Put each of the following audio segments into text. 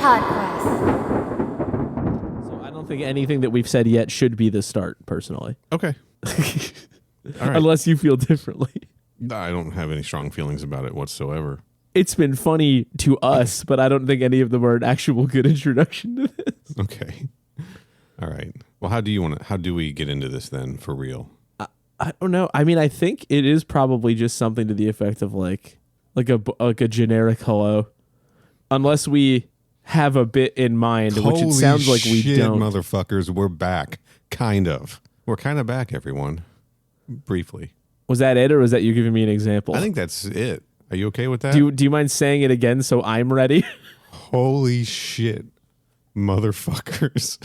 Podquest. So I don't think anything that we've said yet should be the start, personally. Okay. All right. Unless you feel differently. I don't have any strong feelings about it whatsoever. It's been funny to us, but I don't think any of them are an actual good introduction to this. Okay. All right. Well, how do we get into this then for real? I don't know. I mean, I think it is probably just something to the effect of like a generic hello, unless we have a bit in mind, which it sounds like we don't. Motherfuckers, we're back. Kind of. We're kind of back, everyone. Briefly. Was that it, or was that you giving me an example? I think that's it. Are you okay with that? Do you mind saying it again so I'm ready? Holy shit, motherfuckers.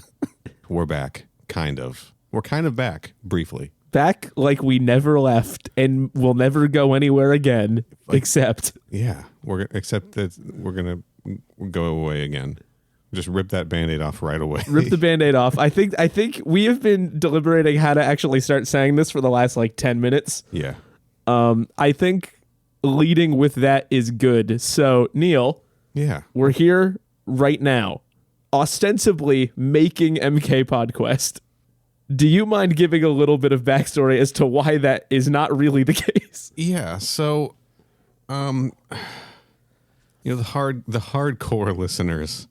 We're back. Kind of. We're kind of back, briefly. Back like we never left and we'll never go anywhere again, except. Yeah, except that we're going to go away again. Just rip that Band-Aid off right away. Rip the Band-Aid off. I think we have been deliberating how to actually start saying this for the last 10 minutes. Yeah. I think leading with that is good. So, Neil. Yeah. We're here right now, ostensibly making MK Podquest. Do you mind giving a little bit of backstory as to why that is not really the case? Yeah. So, the hardcore listeners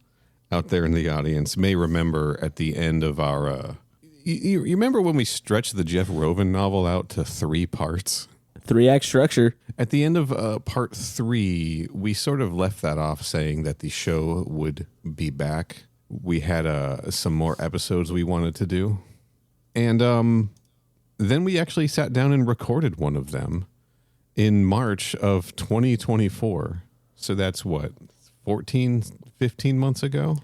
out there in the audience may remember at the end of our, you remember when we stretched the Jeff Rovin novel out to 3 parts? 3-act structure. At the end of part 3, we sort of left that off saying that the show would be back. We had some more episodes we wanted to do. And then we actually sat down and recorded one of them in March of 2024. So that's what, 15 months ago?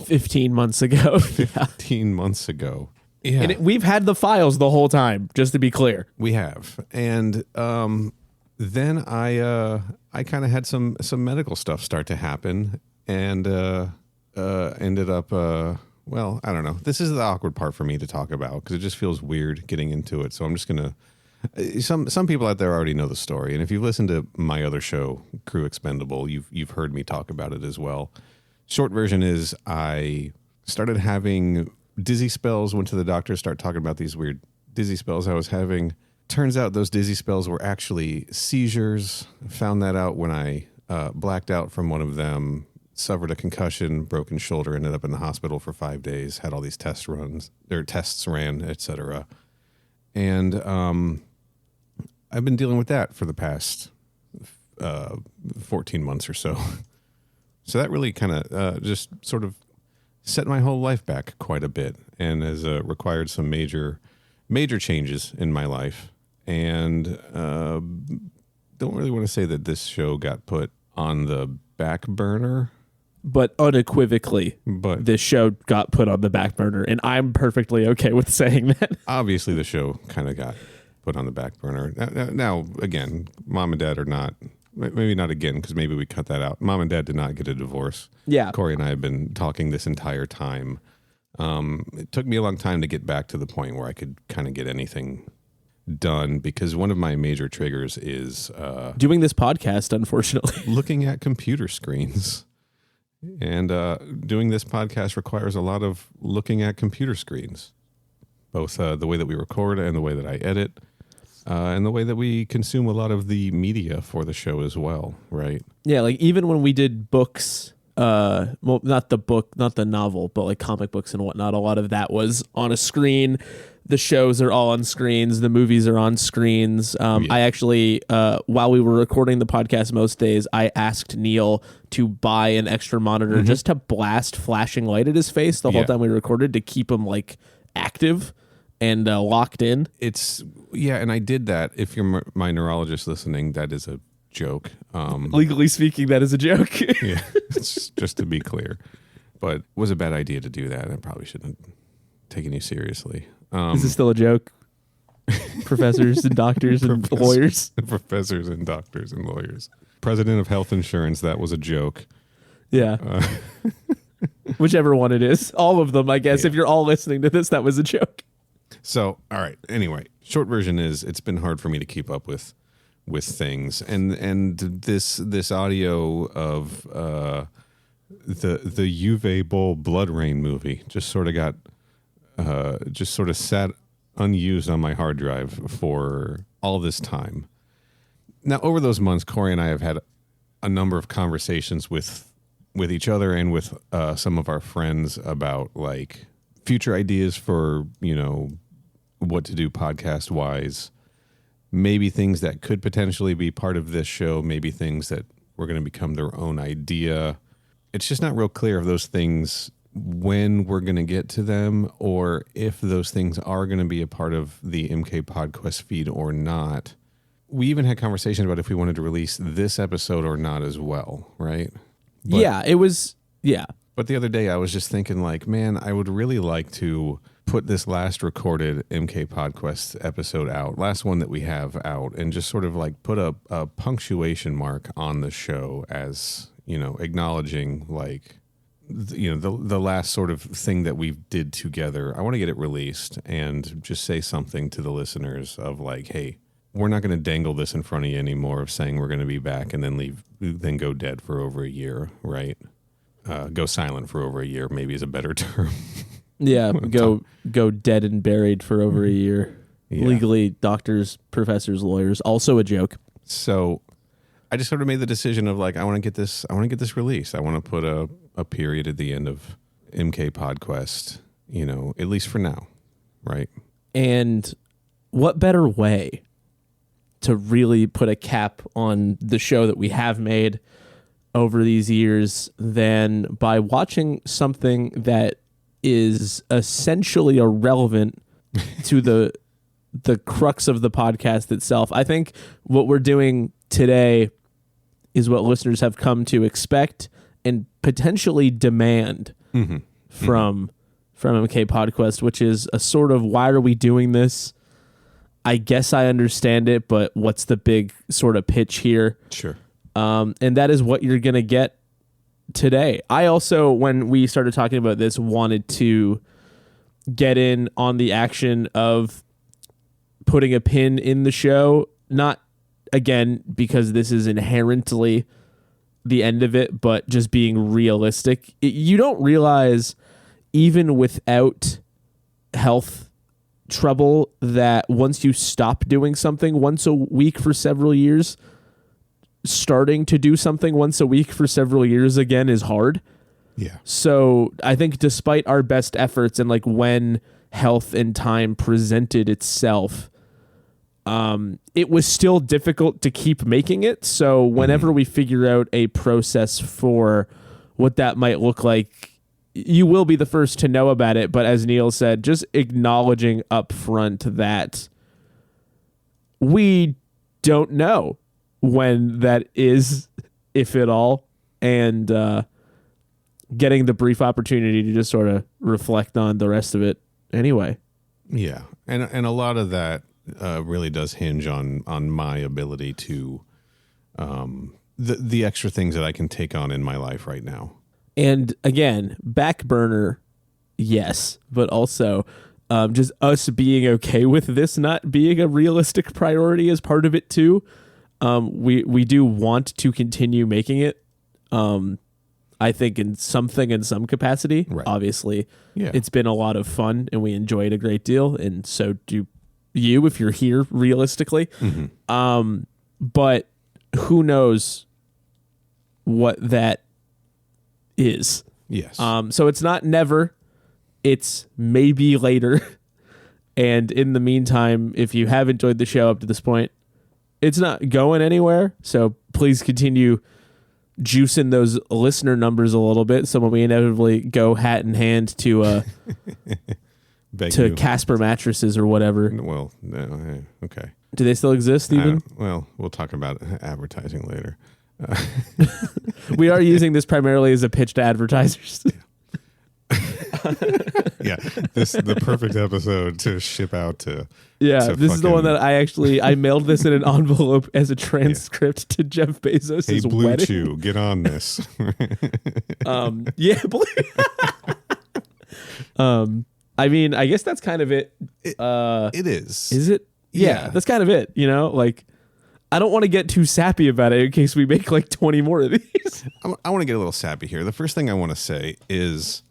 15 months ago. 15 months ago. Yeah. And we've had the files the whole time, just to be clear. We have. And then I kind of had some medical stuff start to happen and ended up, well, I don't know. This is the awkward part for me to talk about because it just feels weird getting into it. So I'm just going to, some people out there already know the story. And if you've listened to my other show, Crew Expendable, you've heard me talk about it as well. Short version is I started having dizzy spells, went to the doctor, started talking about these weird dizzy spells I was having. Turns out those dizzy spells were actually seizures. Found that out when I blacked out from one of them, suffered a concussion, broken shoulder, ended up in the hospital for 5 days, had all these tests ran, etc. And I've been dealing with that for the past 14 months or so. So that really kind of just sort of set my whole life back quite a bit and has required some major changes in my life. And don't really want to say that this show got put on the back burner. But unequivocally, this show got put on the back burner, and I'm perfectly okay with saying that. Obviously, the show kind of got put on the back burner. Now, again, Mom and Dad are not, maybe not again, because maybe we cut that out. Mom and Dad did not get a divorce. Yeah. Corey and I have been talking this entire time. It took me a long time to get back to the point where I could kind of get anything done because one of my major triggers is doing this podcast, unfortunately. Looking at computer screens. And doing this podcast requires a lot of looking at computer screens, both the way that we record and the way that I edit, and the way that we consume a lot of the media for the show as well, right? Yeah, even when we did books, well, not the novel, but comic books and whatnot, a lot of that was on a screen. The shows are all on screens. The movies are on screens. I actually, while we were recording the podcast most days, I asked Neil to buy an extra monitor just to blast flashing light at his face the whole time we recorded to keep him active and locked in. And I did that. If you're my neurologist listening, that is a joke. Legally speaking, that is a joke. Yeah, just to be clear. But it was a bad idea to do that. I probably shouldn't have taken you seriously. Is this still a joke? Professors and doctors and lawyers. Professors and doctors and lawyers. President of health insurance, that was a joke. Yeah. Whichever one it is. All of them, I guess. Yeah. If you're all listening to this, that was a joke. So, all right. Anyway, short version is it's been hard for me to keep up with things. And this audio of the Juve Bowl Bloodrayne movie just sort of got sat unused on my hard drive for all this time. Now, over those months, Corey and I have had a number of conversations with each other and with some of our friends about like future ideas for, what to do podcast wise, maybe things that could potentially be part of this show, maybe things that were going to become their own idea. It's just not real clear of those things, when we're going to get to them, or if those things are going to be a part of the MK Podquest feed or not. We even had conversations about if we wanted to release this episode or not as well, right? But the other day I was just thinking like, man, I would really like to put this last recorded MK Podquest episode out, last one that we have out, and just sort of like put a punctuation mark on the show as, acknowledging like, the last sort of thing that we did together. I want to get it released and just say something to the listeners of like, hey, we're not going to dangle this in front of you anymore of saying we're going to be back and then go dead for over a year, right? Go silent for over a year, maybe is a better term. Yeah, go dead and buried for over a year. Yeah. Legally, doctors, professors, lawyers, also a joke. So I just sort of made the decision of like, I want to get this released. I want to put a period at the end of MK Podquest, at least for now, right? And what better way to really put a cap on the show that we have made over these years than by watching something that is essentially irrelevant to the crux of the podcast itself. I think what we're doing today is what listeners have come to expect and potentially demand from MK Podquest, which is a sort of, why are we doing this? I guess I understand it, but what's the big sort of pitch here? Sure. And that is what you're going to get today. I also, when we started talking about this, wanted to get in on the action of putting a pin in the show, not, again, because this is inherently the end of it, but just being realistic. You don't realize, even without health trouble, that once you stop doing something once a week for several years, starting to do something once a week for several years again is hard. Yeah. So I think despite our best efforts and like when health and time presented itself, it was still difficult to keep making it. So whenever we figure out a process for what that might look like, you will be the first to know about it. But as Neil said, just acknowledging up front that we don't know when that is, if at all, and getting the brief opportunity to just sort of reflect on the rest of it anyway. Yeah. And a lot of that really does hinge on my ability to the extra things that I can take on in my life right now. And again, back burner, yes, but also just us being okay with this not being a realistic priority as part of it too. We do want to continue making it. I think in some capacity. Right. Obviously, It's been a lot of fun and we enjoy it a great deal, and so do you if you're here realistically. But who knows what that is. Yes. So it's not never, it's maybe later. And in the meantime, if you have enjoyed the show up to this point, it's not going anywhere. So please continue juicing those listener numbers a little bit. So when we inevitably go hat in hand to to Casper mattresses or whatever. Well, no, okay. Do they still exist even? Well, we'll talk about advertising later. We are using this primarily as a pitch to advertisers. Yeah, the perfect episode to ship out to. Yeah, this is the one that I mailed this in an envelope as a transcript to Jeff Bezos' Hey, Blue wedding. Chew, get on this. Yeah, I mean, I guess that's kind of it. It is. Is it? Yeah, that's kind of it. I don't want to get too sappy about it in case we make like 20 more of these. I want to get a little sappy here. The first thing I want to say is,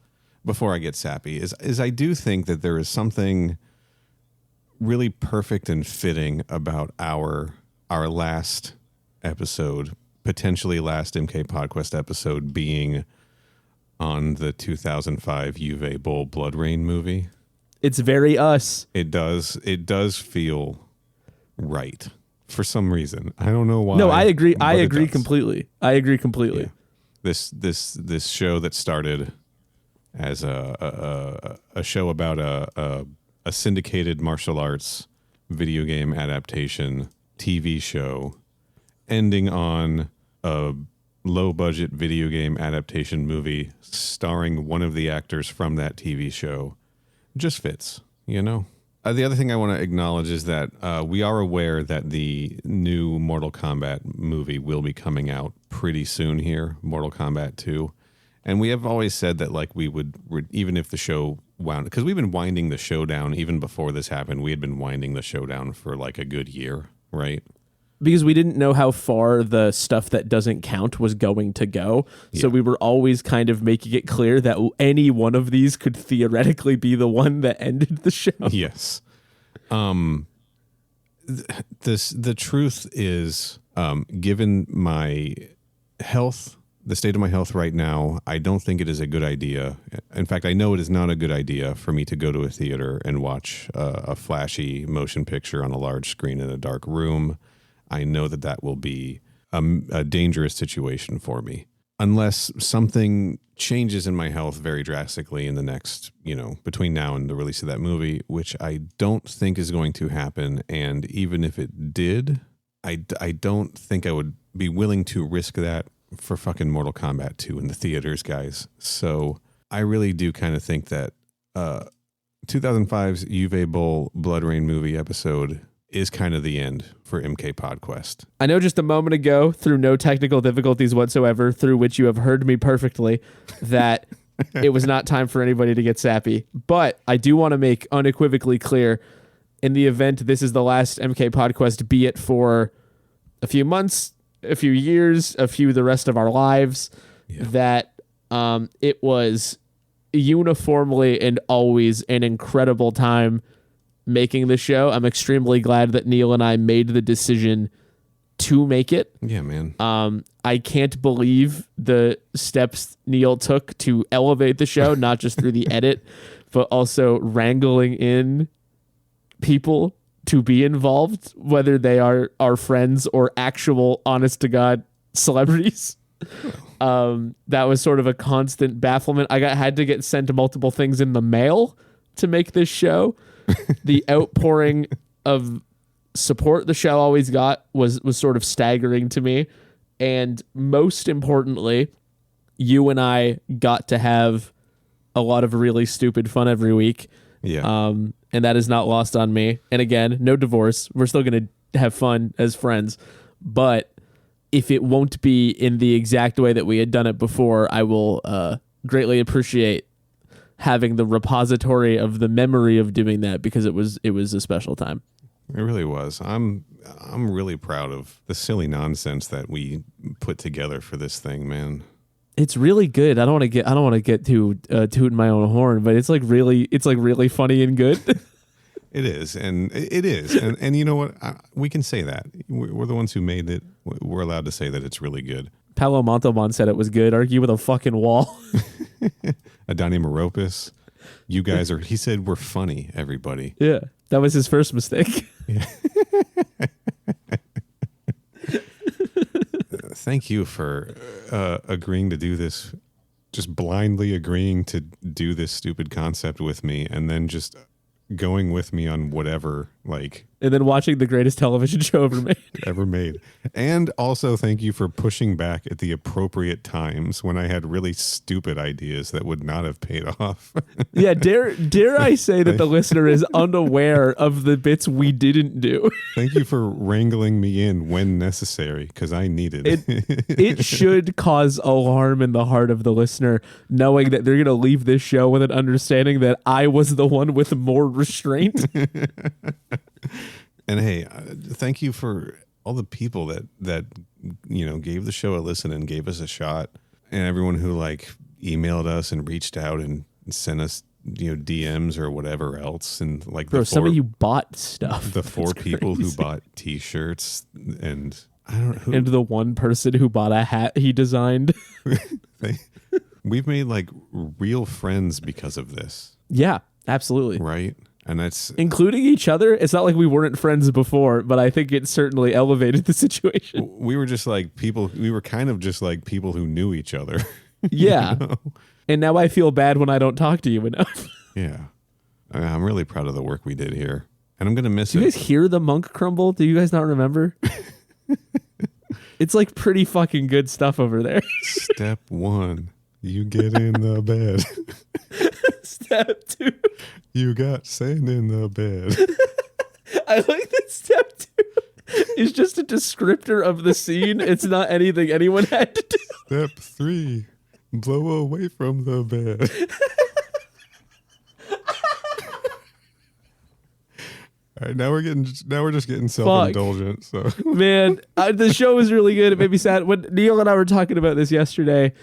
before I get sappy, is I do think that there is something really perfect and fitting about our last episode, potentially last MK Podquest episode, being on the 2005 Juve Bowl Bloodrayne movie. It's very us. It does feel right for some reason. I don't know why. No, I agree. I agree completely. Yeah. This show that started as a show about a syndicated martial arts video game adaptation TV show, ending on a low budget video game adaptation movie starring one of the actors from that TV show, just fits, you know? The other thing I want to acknowledge is that we are aware that the new Mortal Kombat movie will be coming out pretty soon here, Mortal Kombat 2. And we have always said that, like, we would, even if the show wound, because we've been winding the show down even before this happened. We had been winding the show down for like a good year, right? Because we didn't know how far the stuff that doesn't count was going to go. Yeah. So we were always kind of making it clear that any one of these could theoretically be the one that ended the show. Yes. The truth is, given my health, the state of my health right now, I don't think it is a good idea. In fact, I know it is not a good idea for me to go to a theater and watch a flashy motion picture on a large screen in a dark room. I know that will be a dangerous situation for me unless something changes in my health very drastically in the next, between now and the release of that movie, which I don't think is going to happen. And even if it did, I don't think I would be willing to risk that for fucking Mortal Kombat 2 in the theaters, guys. So I really do kind of think that 2005's Juve Bowl Bloodrayne movie episode is kind of the end for MK Podquest. I know just a moment ago, through no technical difficulties whatsoever, through which you have heard me perfectly, that it was not time for anybody to get sappy. But I do want to make unequivocally clear, in the event this is the last MK Podquest, be it for a few months, a few years, the rest of our lives, that it was uniformly and always an incredible time making the show. I'm extremely glad that Neil and I made the decision to make it. Yeah, man. I can't believe the steps Neil took to elevate the show, not just through the edit, but also wrangling in people to be involved, whether they are our friends or actual honest to God celebrities. That was sort of a constant bafflement. I had to get sent multiple things in the mail to make this show. The outpouring of support the show always got was sort of staggering to me. And most importantly, you and I got to have a lot of really stupid fun every week. Yeah. And that is not lost on me. And again, no divorce. We're still going to have fun as friends. But if it won't be in the exact way that we had done it before, I will greatly appreciate having the repository of the memory of doing that, because it was a special time. It really was. I'm really proud of the silly nonsense that we put together for this thing, man. It's really good. I don't want to get too tooting my own horn, but it's like really funny and good. It is, and it is, and you know what? We can say that we're the ones who made it. We're allowed to say that it's really good. Paolo Montalban said it was good. Argue with a fucking wall. Adani Maropis, you guys are. He said we're funny. Everybody. Yeah, that was his first mistake. Yeah. Thank you for agreeing to do this. Just blindly agreeing to do this stupid concept with me, and then just going with me on whatever, and then watching the greatest television show ever made. And also thank you for pushing back at the appropriate times when I had really stupid ideas that would not have paid off. Yeah, dare I say that the listener is unaware of the bits we didn't do. Thank you for wrangling me in when necessary, because I needed it. It should cause alarm in the heart of the listener, knowing that they're going to leave this show with an understanding that I was the one with more restraint. And hey, thank you for people that gave the show a listen and gave us a shot, and everyone who like emailed us and reached out and sent us DMs or whatever else, and like some of you bought stuff. The 4 people who bought T-shirts, and I don't know who, and the one person who bought a hat he designed. We've made like real friends because of this. Yeah, absolutely. Right. And that's including each other. It's not like we weren't friends before, but I think it certainly elevated the situation. We were just like people. We were kind of just like people who knew each other. Yeah. And now I feel bad when I don't talk to you enough. Yeah. I'm really proud of the work we did here. And I'm going to miss it. Do you guys hear the monk crumble? Do you guys not remember? It's like pretty fucking good stuff over there. Step 1, you get in the bed. Step 2, you got sand in the bed. I like that step 2 is just a descriptor of the scene. It's not anything anyone had to do. Step 3, blow away from the bed. All right, now we're just getting self-indulgent. So man, the show was really good. It made me sad. When Neil and I were talking about this yesterday,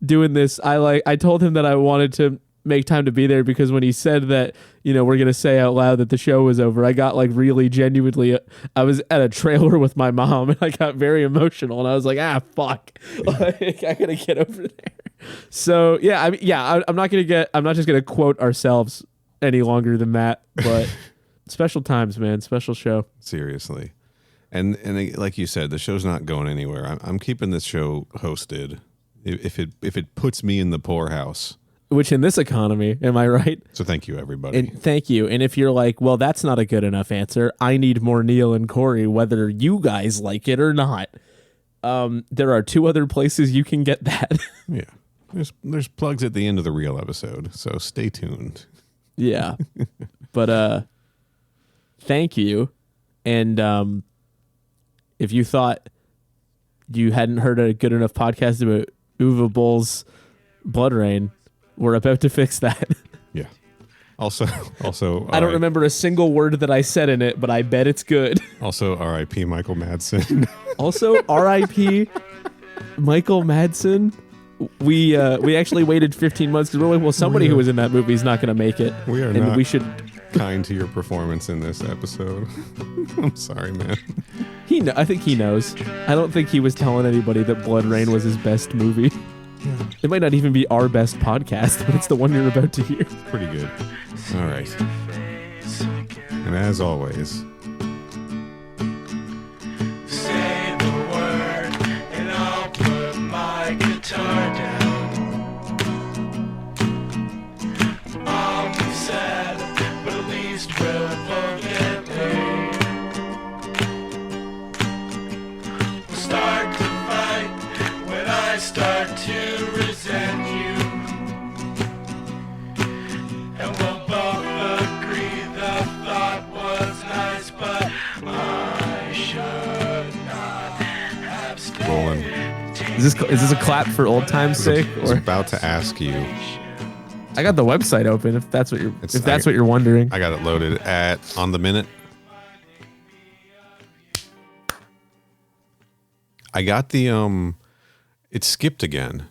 doing this, I told him that I wanted to make time to be there because when he said that, we're gonna say out loud that the show was over, I got like really genuinely. I was at a trailer with my mom and I got very emotional and I was like, fuck, like, I gotta get over there. So yeah, I'm not just gonna quote ourselves any longer than that, but. Special times, man. Special show. Seriously. And like you said, the show's not going anywhere. I'm keeping this show hosted if it puts me in the poorhouse. Which in this economy, am I right? So thank you, everybody. And thank you. And if you're like, well, that's not a good enough answer, I need more Neil and Corey, whether you guys like it or not. There are 2 other places you can get that. Yeah. There's plugs at the end of the real episode, so stay tuned. Yeah. But thank you. And if you thought you hadn't heard a good enough podcast about Uwe Boll's Bloodrayne, we're about to fix that. Yeah. Also, I don't remember a single word that I said in it, but I bet it's good. Also, R.I.P. Michael Madsen. Also, R.I.P. Michael Madsen. We actually waited 15 months because we're like, well, somebody who was in that movie is not going to make it. We are and not. We should. Kind to your performance in this episode. I'm sorry, man. I think he knows. I don't think he was telling anybody that Bloodrayne was his best movie. Yeah. It might not even be our best podcast, but it's the one you're about to hear. Pretty good. All right. And as always, say the word and I'll put my guitar down. I'll be sad, but at least we'll forget me. We'll start to fight when I start to resent you. And we'll both agree the thought was nice, but I should not have stayed. Rolling. Is this a clap for old time's sake? I was about to ask you. I got the website open. If that's what you're wondering. I got it loaded on the minute. I got the it skipped again.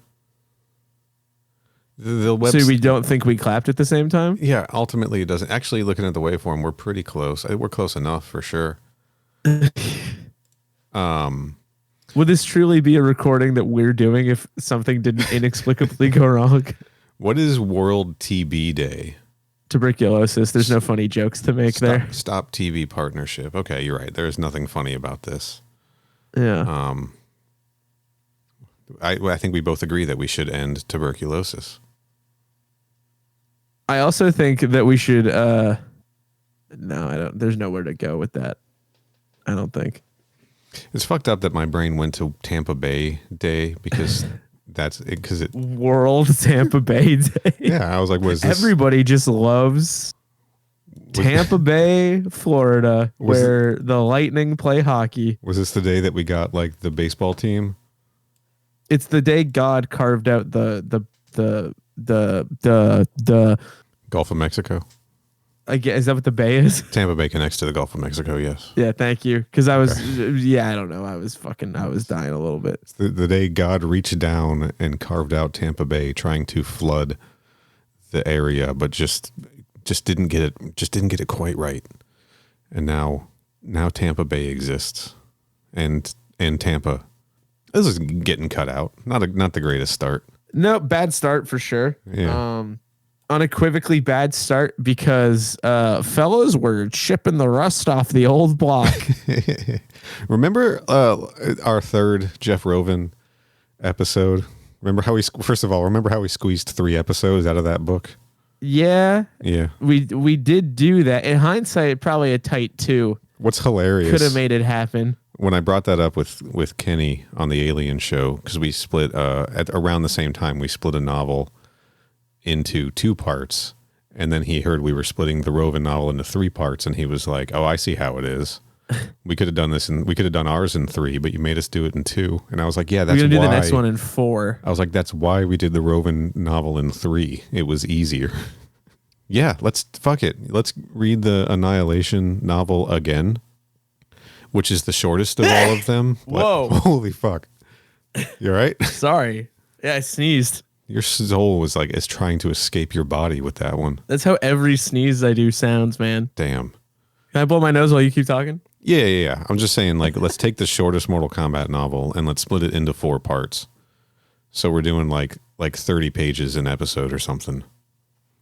The So we don't think we clapped at the same time? Yeah, ultimately it doesn't. Actually, looking at the waveform, we're pretty close. We're close enough for sure. Would this truly be a recording that we're doing if something didn't inexplicably go wrong? What is World TB Day? Tuberculosis. There's no funny jokes to make there. Stop TV partnership. Okay, you're right. There's nothing funny about this. Yeah. I think we both agree that we should end tuberculosis. I also think that we should. No, I don't. There's nowhere to go with that. I don't think. It's fucked up that my brain went to Tampa Bay Day because that's it. Because it World Tampa Bay Day. Yeah, I was like, "Was this?" Everybody just loves Tampa Bay, Florida, where the Lightning play hockey. Was this the day that we got like the baseball team? It's the day God carved out the Gulf of Mexico. I guess, is that what the bay is? Tampa Bay connects to the Gulf of Mexico. Yes. Yeah, thank you. Because I was, I don't know. I was dying a little bit. It's the day God reached down and carved out Tampa Bay, trying to flood the area, but just didn't get it. Just didn't get it quite right. And now Tampa Bay exists, and Tampa. This is getting cut out. Not the greatest start. No, bad start for sure. Yeah. Unequivocally bad start because fellas were chipping the rust off the old block. Remember our third Jeff Rovin episode? Remember how we squeezed 3 episodes out of that book? Yeah. Yeah. We did do that. In hindsight, probably a tight 2. What's hilarious? Could have made it happen. When I brought that up with Kenny on the Alien show, because we split at around the same time, we split a novel into 2 parts, and then he heard we were splitting the Rovin novel into 3 parts, and he was like, "Oh, I see how it is. We could have done this, and we could have done ours in 3, but you made us do it in 2." And I was like, "Yeah, that's we're gonna why." do the next one in 4. I was like, "That's why we did the Rovin novel in 3. It was easier." Yeah, fuck it. Let's read the Annihilation novel again, which is the shortest of all of them. Whoa! Holy fuck! You all right? Sorry. Yeah, I sneezed. Your soul was like is trying to escape your body with that one. That's how every sneeze I do sounds, man. Damn. Can I blow my nose while you keep talking? Yeah. I'm just saying, like, let's take the shortest Mortal Kombat novel and let's split it into 4 parts. So we're doing like 30 pages an episode or something.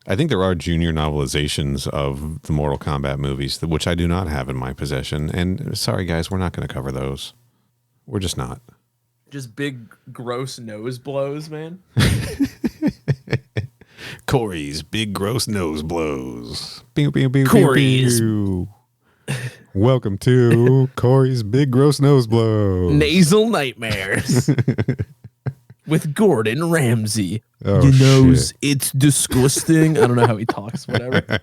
I think there are junior novelizations of the Mortal Kombat movies, which I do not have in my possession. And sorry, guys, we're not going to cover those. We're just not. Just big, gross nose blows, man. Corey's big, gross nose blows. Pew, pew, pew, Corey's. pew, pew. Welcome to Corey's big, gross nose blows. Nasal nightmares. With Gordon Ramsay. Oh, Your nose, shit. it's disgusting. I don't know how he talks, whatever.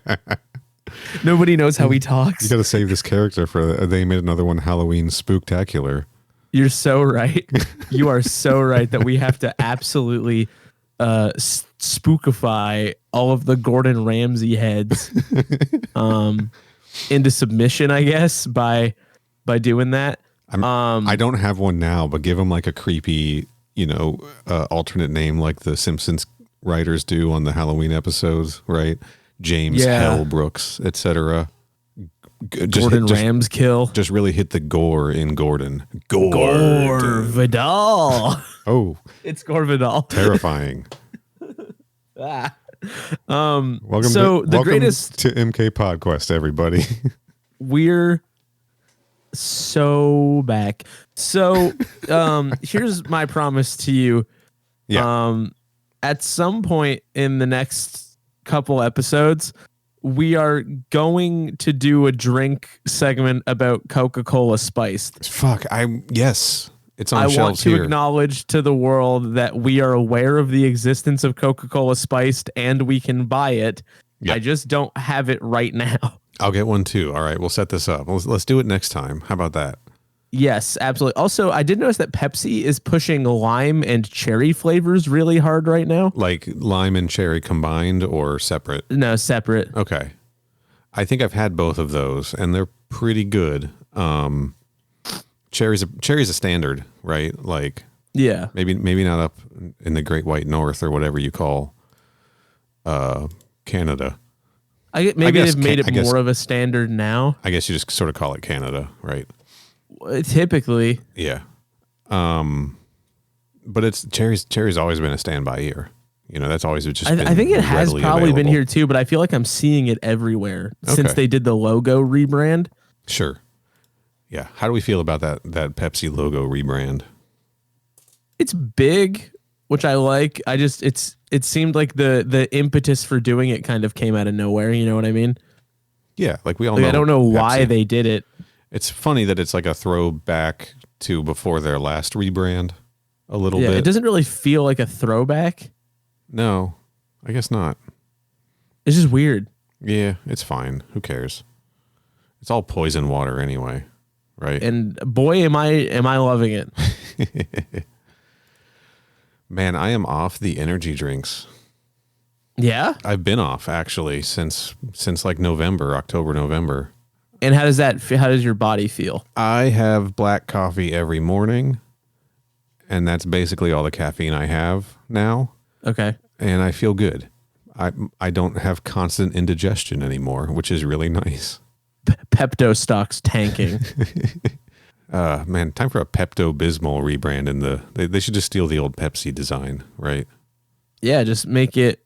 Nobody knows how he talks. You got to save this character for they made another one, Halloween Spooktacular. You're so right. You are so right that we have to absolutely spookify all of the Gordon Ramsay heads into submission, I guess, by doing that. I don't have one now, but give him like a creepy, alternate name like the Simpsons writers do on the Halloween episodes, right? James Hell Brooks, etc. Gordon Ramskill. Just really hit the gore in Gordon. Gore Vidal. Oh, it's Gore Vidal. Terrifying. Welcome greatest to MK Podquest, everybody. We're so back. So here's my promise to you. Yeah. At some point in the next couple episodes, we are going to do a drink segment about Coca-Cola Spiced. Fuck. Yes. It's on I shelves want to here. acknowledge to the world that we are aware of the existence of Coca-Cola Spiced and we can buy it. Yep. I just don't have it right now. I'll get one too. All right, we'll set this up. Let's do it next time. How about that? Yes, absolutely. Also, I did notice that Pepsi is pushing lime and cherry flavors really hard right now. Like lime and cherry combined or separate? No, separate. Okay. I think I've had both of those and they're pretty good. Cherry's a standard, right? Like yeah. Maybe not up in the Great White North or whatever you call Canada. They've made it more of a standard now. I guess you just sort of call it Canada, right? Typically. Yeah. But it's cherry's always been a standby here. That's always just been I think it has readily probably been available. here too, but I feel like I'm seeing it everywhere since they did the logo rebrand. Sure. Yeah. How do we feel about that Pepsi logo rebrand? It's big, which I like. It seemed like the impetus for doing it kind of came out of nowhere. You know what I mean? Yeah. Like we all know. I don't know why Pepsi. they did it. It's funny that it's like a throwback to before their last rebrand a little bit. It doesn't really feel like a throwback. No, I guess not. It's just weird. Yeah, it's fine. Who cares? It's all poison water anyway, right? And boy, am I loving it. Man, I am off the energy drinks. Yeah. I've been off actually since like October, November. And how does your body feel? I have black coffee every morning, and that's basically all the caffeine I have now. Okay. And I feel good. I don't have constant indigestion anymore, which is really nice. Pepto stocks tanking. Man, time for a Pepto-Bismol rebrand. They should just steal the old Pepsi design, right? Yeah, just make it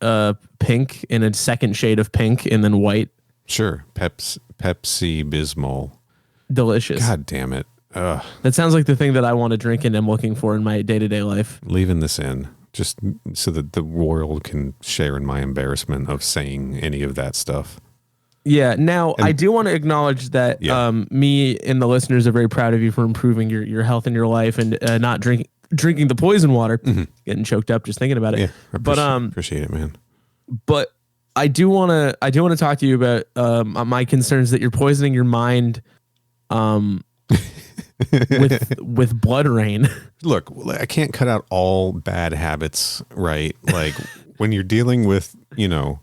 pink in a second shade of pink and then white. Sure. Pepsi-Bismol. Delicious. God damn it. Ugh. That sounds like the thing that I want to drink and am looking for in my day-to-day life. Leaving this in, just so that the world can share in my embarrassment of saying any of that stuff. Yeah. Now, I do want to acknowledge that me and the listeners are very proud of you for improving your health and your life and not drinking the poison water. Mm-hmm. Getting choked up just thinking about it. Yeah, appreciate it, man. But I do want to talk to you about my concerns that you're poisoning your mind with Bloodrayne. Look, I can't cut out all bad habits, right? Like when you're dealing with, you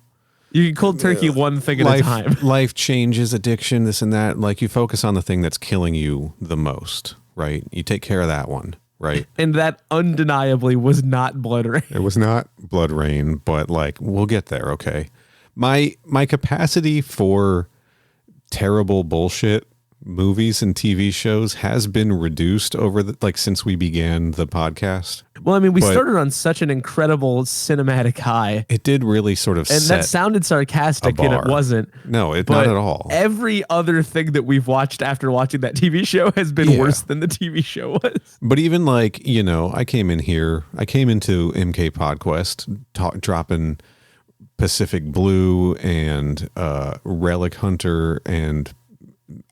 can cold turkey one thing at a time. Life changes, addiction, this and that. Like you focus on the thing that's killing you the most, right? You take care of that one, right? And that undeniably was not Bloodrayne. It was not Bloodrayne, but like we'll get there, okay? My capacity for terrible bullshit movies and TV shows has been reduced over since we began the podcast. Well, I mean, we started on such an incredible cinematic high. It did really sort of and that sounded sarcastic, and it wasn't. No, not at all. Every other thing that we've watched after watching that TV show has been worse than the TV show was. But even I came into MK Podquest dropping Pacific Blue and Relic Hunter, and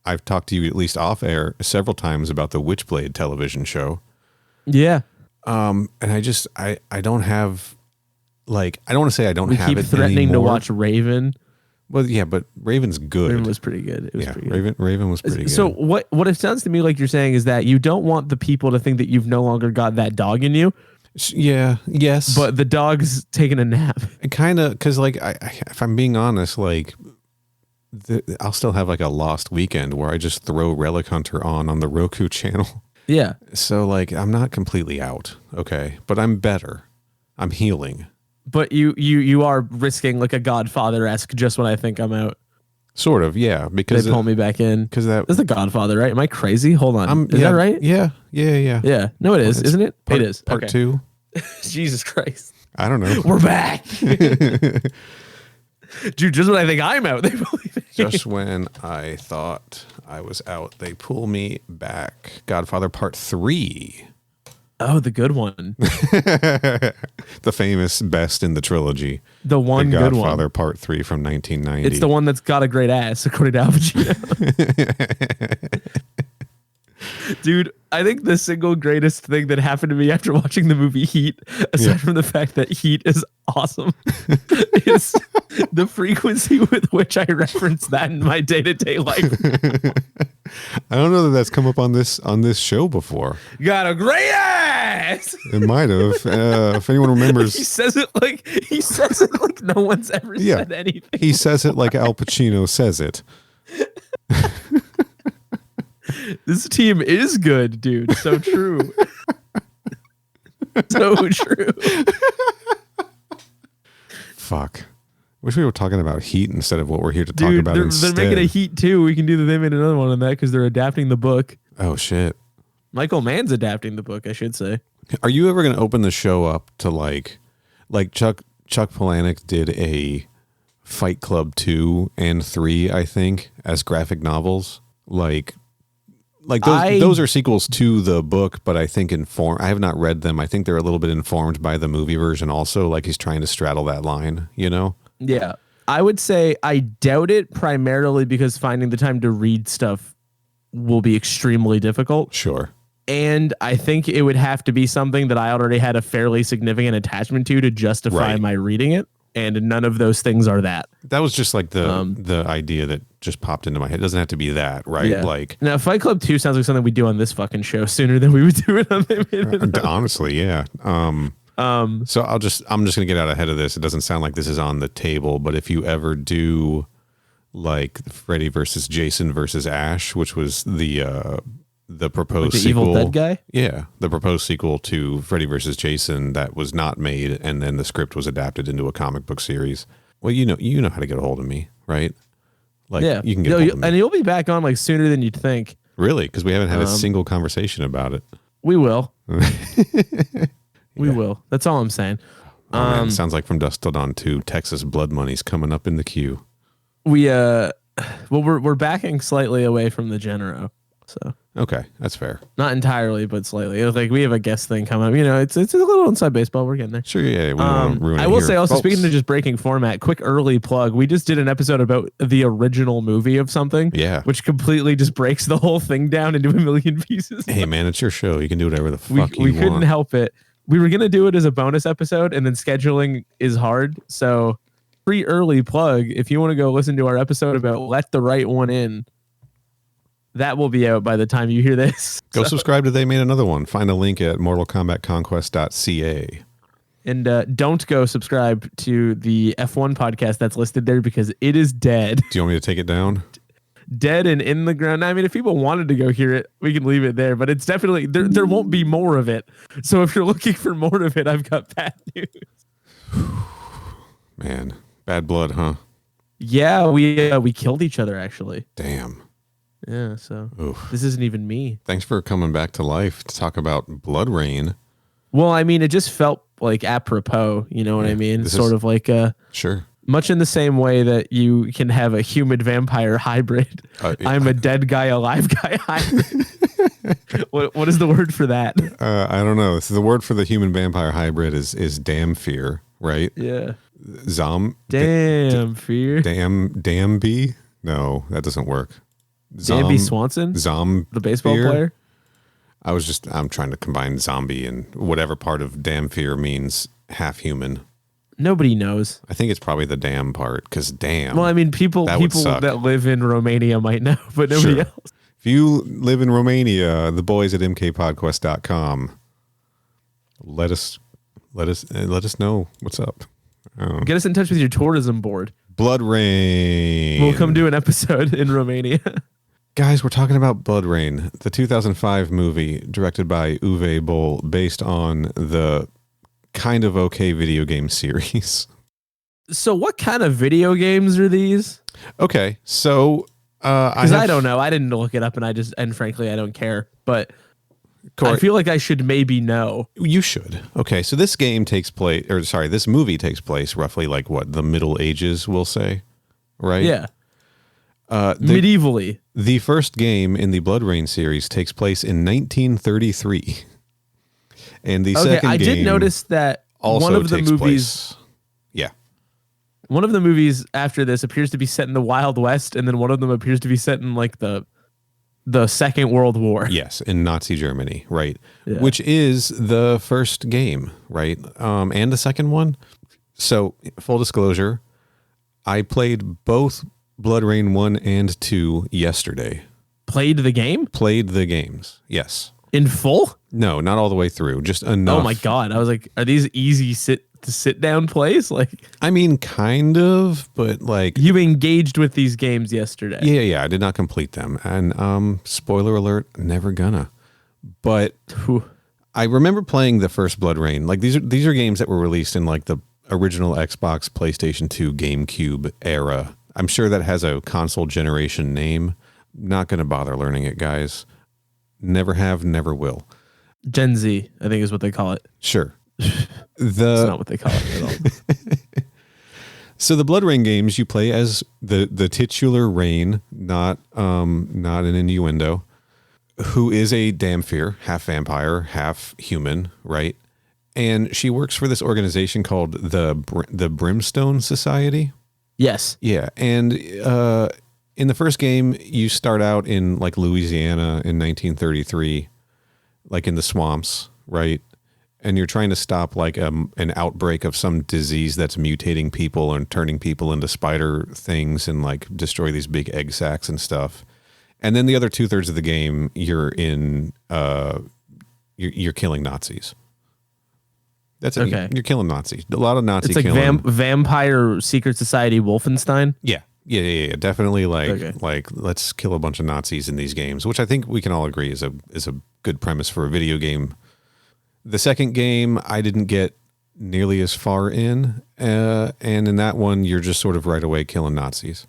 I've talked to you at least off air several times about the Witchblade television show. Yeah. And I don't have I don't want to say I don't have it anymore. We keep threatening to watch Raven. Well, yeah, but Raven's good. Raven was pretty good. It was pretty good. Raven was pretty good. So what it sounds to me like you're saying is that you don't want the people to think that you've no longer got that dog in you. Yeah. Yes. But the dog's taking a nap. Kind of, because if I'm being honest, I'll still have a lost weekend where I just throw Relic Hunter on the Roku channel. Yeah. So I'm not completely out, okay, but I'm better. I'm healing. But you are risking a Godfather-esque just when I think I'm out. Sort of, yeah, because they pull me back in. Because that's the Godfather, right? Am I crazy? Hold on, is that right? Yeah. Yeah. No, it is, isn't it? It is. Part 2. Jesus Christ! I don't know. We're back. Dude, just when I think I'm out, they believe me. Just when I thought I was out, they pull me back. Godfather Part 3. Oh, the good one. The famous best in the trilogy. The one the good one. Godfather Part 3 from 1990. It's the one that's got a great ass, according to Al Pacino. Dude, I think the single greatest thing that happened to me after watching the movie Heat, aside from the fact that Heat is awesome, is the frequency with which I reference that in my day-to-day life. I don't know that that's come up on this show before. Got a great ass. It might have. If anyone remembers, he says it like no one's ever said anything. He says it like Al Pacino says it. This team is good, dude. So true. So true. Fuck. Wish we were talking about Heat instead of what we're here to talk about instead. They're making a Heat 2. We can do they made another one on that because they're adapting the book. Oh, shit. Michael Mann's adapting the book, I should say. Are you ever going to open the show up to like Chuck Palahniuk did a Fight Club 2 and 3, I think, as graphic novels? Those are sequels to the book, but I think I have not read them. I think they're a little bit informed by the movie version also. Like he's trying to straddle that line, Yeah. I would say I doubt it primarily because finding the time to read stuff will be extremely difficult. Sure. And I think it would have to be something that I already had a fairly significant attachment to justify my reading it. And none of those things are that. That was just the idea that just popped into my head. It doesn't have to be that, right? Yeah. Now, Fight Club 2 sounds like something we do on this fucking show sooner than we would do it on the honestly, yeah. So I'm just gonna get out ahead of this. It doesn't sound like this is on the table, but if you ever do like Freddy versus Jason versus Ash, which was the proposed Like the sequel, Evil Dead guy? Yeah, the proposed sequel to Freddy versus Jason that was not made, and then the script was adapted into a comic book series. Well, you know how to get a hold of me, right? Like, Yeah, you can get a hold of me. and you'll be back on like sooner than you'd think. Really? Because we haven't had a single conversation about it. We will. We will. That's all I'm saying. Oh, man, sounds like From Dusk Till Dawn 2, Texas Blood Money's coming up in the queue. Well, we're backing slightly away from the Genero, so Okay, that's fair. not entirely, but slightly. Like we have a guest thing coming up. You know, it's a little inside baseball. We're getting there. Sure, yeah. We don't want to ruin it I will here. say also, Folks. speaking of just breaking format, quick early plug. We just did an episode about the original movie of something, Yeah. which completely just breaks the whole thing down into a million pieces. Hey, man, it's your show. You can do whatever the we fuck you couldn't want. help it. We were gonna do it as a bonus episode, and then scheduling is hard. So, free early plug. If you want to go listen to our episode about Let the Right One In, that will be out by the time you hear this. Go subscribe to They Made Another One. Find a link at mortalkombatconquest.ca. And don't go subscribe to the F1 podcast that's listed there because it is dead. Do you want me to take it down? Dead and in the ground. I mean, if people wanted to go hear it, we can leave it there, but it's definitely there won't be more of it. So if you're looking for more of it, I've got bad news. Man, bad blood, huh? Yeah, we killed each other actually. Damn. Yeah, so Oof. this isn't even me. Thanks for coming back to life to talk about Bloodrayne. Well, I mean, it just felt like apropos, you know what I mean? this Sort is- of like Sure. much in the same way that you can have a human vampire hybrid. I'm a dead guy, alive guy hybrid. What is the word for that? I don't know. So the word for the human vampire hybrid is damn fear, right? Yeah. Damn Fear. Damby? No, that doesn't work. Danby Swanson? The baseball player? I'm trying to combine zombie and whatever part of damn fear means half human. Nobody knows. I think it's probably the damn part because damn. Well, I mean, people suck. that live in Romania might know, but nobody Sure. else. If you live in Romania, the boys at mkpodquest.com, let us know what's up. Get us in touch with your tourism board. Bloodrayne. We'll come do an episode in Romania. Guys, we're talking about Bloodrayne, the 2005 movie directed by Uwe Boll, based on the kind of okay video game series. So what kind of video games are these? Okay, so Because I don't know. I didn't look it up, and frankly, I don't care. But Corey, I feel like I should maybe know. you should. Okay, so this movie takes place roughly like what, the Middle Ages, we'll say, right? Yeah. The Medievally. first game in the Bloodrayne series takes place in 1933, and the Okay, second I game did notice that also one of the takes movies. place. Yeah. One of the movies after this appears to be set in the Wild West, and then one of them appears to be set in like the Second World War. Yes, in Nazi Germany, right? Yeah. Which is the first game, right? And the second one. So, full disclosure, I played both Bloodrayne 1 and 2 yesterday. Played the game Played the games, yes. in full. No, not all the way through, just enough. Oh my god! I was like, are these easy sit down plays? Like I mean, kind of, but like, you engaged with these games yesterday. yeah, I did not complete them. And spoiler alert, never gonna. But Whew. I remember playing the first Bloodrayne. Like these are games that were released in like the original Xbox, PlayStation 2, GameCube era. I'm sure that has a console generation name. Not going to bother learning it, guys. Never have, never will. Gen Z, I think is what they call it. Sure. It's not what they call it at all. So the Bloodrayne games, you play as the titular Rain, not an innuendo, who is a Damphir, half vampire, half human, right? And she works for this organization called the Brimstone Society. Yes. Yeah, and in the first game, you start out in like Louisiana in 1933, like in the swamps, right? And you're trying to stop like an outbreak of some disease that's mutating people and turning people into spider things and like destroy these big egg sacs and stuff. And then the other 2/3 of the game, you're in you're killing Nazis. That's it. Okay. You're killing Nazis. A lot of Nazi It's like killing. Vampire Secret Society Wolfenstein. Yeah. Definitely Okay. like let's kill a bunch of Nazis in these games, which I think we can all agree is a good premise for a video game. The second game I didn't get nearly as far in, and in that one you're just sort of right away killing Nazis.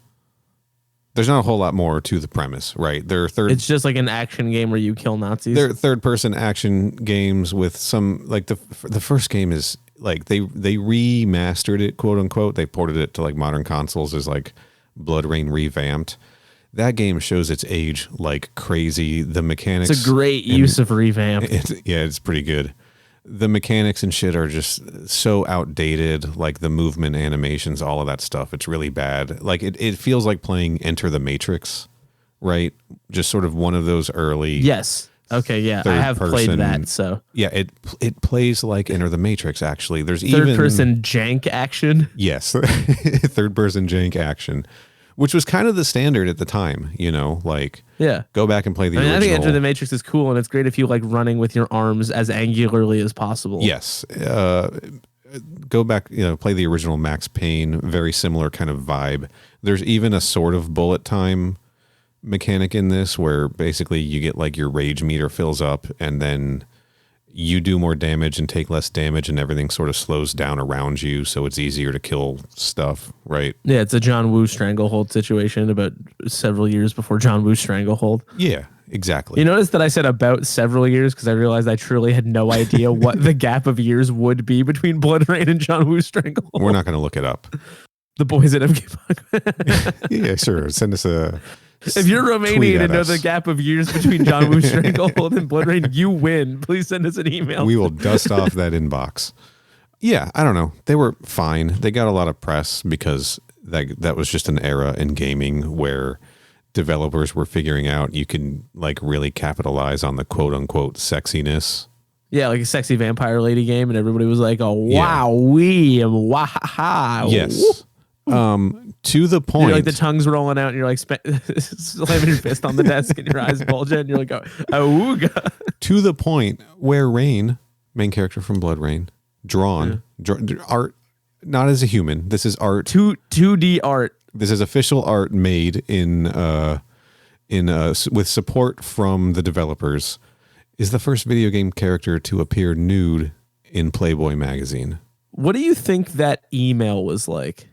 There's not a whole lot more to the premise, right? It's just like an action game where you kill Nazis. They're third-person action games with some like the first game is like they remastered it, quote unquote. They ported it to like modern consoles as like Bloodrayne revamped. That game shows its age like crazy. The mechanics. It's a great use of revamp. It's pretty good. The mechanics and shit are just so outdated, like the movement animations, all of that stuff. It's really bad. Like it feels like playing Enter the Matrix, right? Just sort of one of those early. Yes. Okay, yeah. I have played that, so. Yeah, it plays like Enter the Matrix, actually. There's third person jank action. Yes. Third person jank action. Which was kind of the standard at the time, like go back and play the original. I think Enter the Matrix is cool, and it's great if you like running with your arms as angularly as possible. Yes. Go back, play the original Max Payne, very similar kind of vibe. There's even a sort of bullet time mechanic in this where basically you get like your rage meter fills up and then you do more damage and take less damage and everything sort of slows down around you, so it's easier to kill stuff, right? Yeah, it's a John Woo Stranglehold situation about several years before John Woo Stranglehold. Yeah, exactly. You notice that I said about several years because I realized I truly had no idea what the gap of years would be between Bloodrayne and John Woo Stranglehold. We're not going to look it up. The boys at MK Yeah, sure. Send us a... If you're Romanian and know the gap of years between John Woo Stranglehold and Bloodrayne, you win. Please send us an email. We will dust off that inbox. Yeah, I don't know. They were fine. They got a lot of press because that was just an era in gaming where developers were figuring out you can like really capitalize on the quote unquote sexiness. Yeah, like a sexy vampire lady game, and everybody was like, "Oh wow, wow!" Yes. To the point, you're like the tongue's rolling out, and you're like slamming your fist on the desk, and your eyes bulge, and you're like, "Ooga!" To the point where Rain, main character from Bloodrayne, drawn art, not as a human. This is art, 2D art. This is official art made in with support from the developers. Is the first video game character to appear nude in Playboy magazine. What do you think that email was like?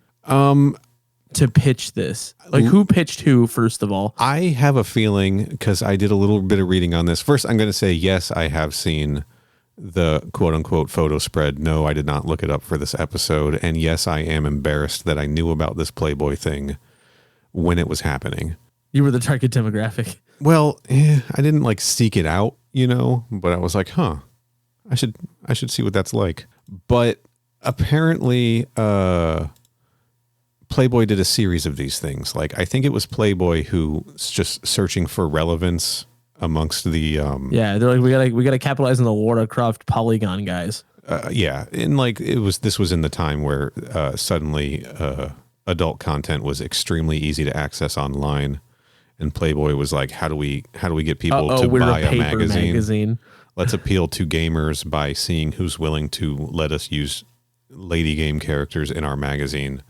To pitch this, like who pitched who? First of all, I have a feeling because I did a little bit of reading on this. First, I'm going to say yes, I have seen the quote unquote photo spread. No, I did not look it up for this episode. And yes, I am embarrassed that I knew about this Playboy thing when it was happening. You were the target demographic. Well, I didn't like seek it out, but I was like, I should see what that's like. But apparently, Playboy did a series of these things. Like, I think it was Playboy who was just searching for relevance amongst the yeah, they're like we gotta capitalize on the Lara Croft polygon guys. Yeah, and like this was in the time where suddenly adult content was extremely easy to access online, and Playboy was like, how do we get people to buy a magazine? Let's appeal to gamers by seeing who's willing to let us use lady game characters in our magazine.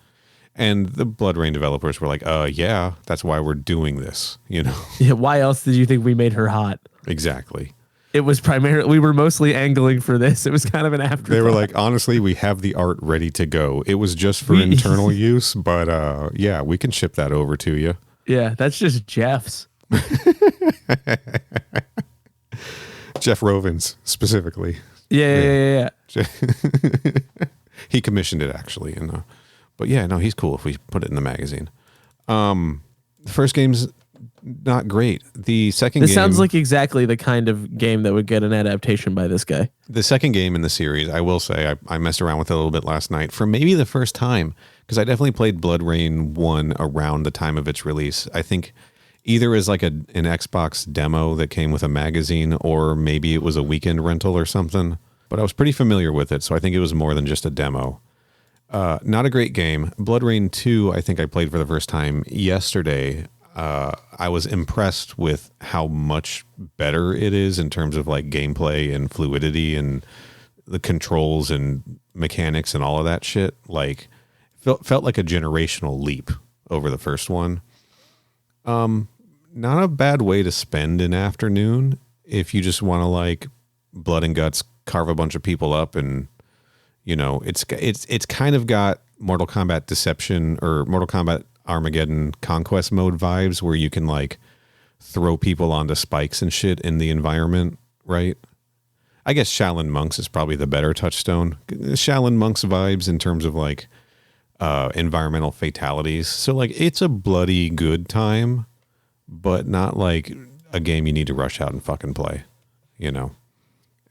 And the Bloodrayne developers were like, yeah, that's why we're doing this, Yeah, why else did you think we made her hot? Exactly. It was we were mostly angling for this. It was kind of an afterthought. They were like, honestly, we have the art ready to go. It was just for internal use, but yeah, we can ship that over to you. Yeah, that's just Jeff's. Jeff Rovins, specifically. Yeah. He commissioned it, actually, and but yeah, no, he's cool if we put it in the magazine. The first game's not great. The second game... This sounds like exactly the kind of game that would get an adaptation by this guy. The second game in the series, I will say, I messed around with it a little bit last night for maybe the first time, because I definitely played Bloodrayne 1 around the time of its release. I think either as like an Xbox demo that came with a magazine, or maybe it was a weekend rental or something. But I was pretty familiar with it, so I think it was more than just a demo. Not a great game. Bloodrayne 2, I think I played for the first time yesterday. I was impressed with how much better it is in terms of like gameplay and fluidity and the controls and mechanics and all of that shit, like felt like a generational leap over the first one. Not a bad way to spend an afternoon if you just want to like blood and guts, carve a bunch of people up, and you know, it's kind of got Mortal Kombat Deception or Mortal Kombat Armageddon Conquest mode vibes, where you can like throw people onto spikes and shit in the environment, right? I guess Shaolin Monks is probably the better touchstone. Shaolin Monks vibes in terms of like environmental fatalities. So like it's a bloody good time, but not like a game you need to rush out and fucking play, you know?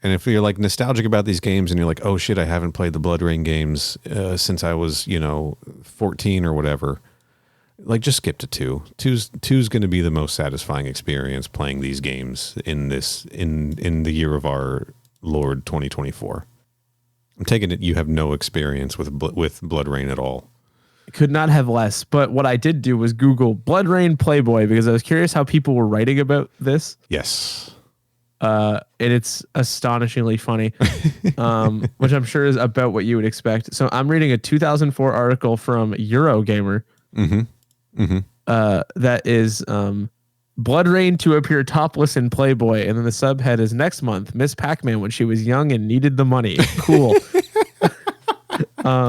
And if you're like nostalgic about these games and you're like, oh shit, I haven't played the Bloodrayne games since I was, 14 or whatever, like just skip to 2. Two's going to be the most satisfying experience playing these games in the year of our Lord 2024. I'm taking it you have no experience with Bloodrayne at all. Could not have less. But what I did do was Google Bloodrayne Playboy because I was curious how people were writing about this. Yes. And it's astonishingly funny, which I'm sure is about what you would expect. So I'm reading a 2004 article from Eurogamer. That is Bloodrayne to appear topless in Playboy, and then the subhead is next month Miss Pac-Man when she was young and needed the money. Cool.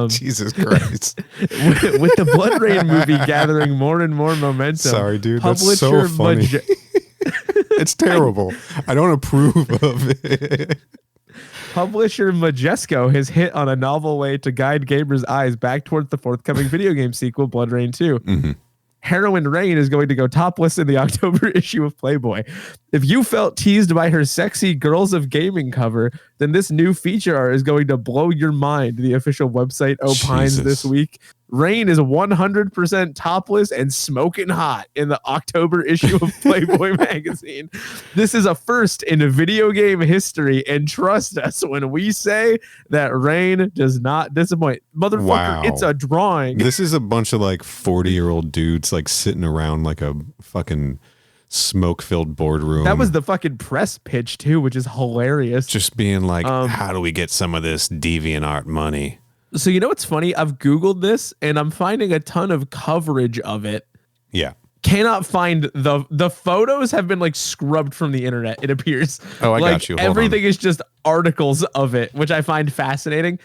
Jesus Christ. With the Bloodrayne movie gathering more and more momentum. Sorry, dude. That's so funny. It's terrible. I don't approve of it. Publisher Majesco has hit on a novel way to guide gamers' eyes back towards the forthcoming video game sequel, Bloodrayne 2. Heroine Rain is going to go topless in the October issue of Playboy. If you felt teased by her sexy Girls of Gaming cover, then this new feature art is going to blow your mind, the official website opines this week. Rain is 100% topless and smoking hot in the October issue of Playboy magazine. This is a first in video game history, and trust us when we say that Rain does not disappoint. Motherfucker, wow. It's a drawing. This is a bunch of like 40-year-old dudes like sitting around like a fucking smoke-filled boardroom. That was the fucking press pitch too, which is hilarious. Just being like, how do we get some of this DeviantArt money? So you know what's funny? I've Googled this and I'm finding a ton of coverage of it. Yeah. Cannot find the photos have been like scrubbed from the internet, it appears. Oh, I like, got you. Hold everything on. is just articles of it, which I find fascinating.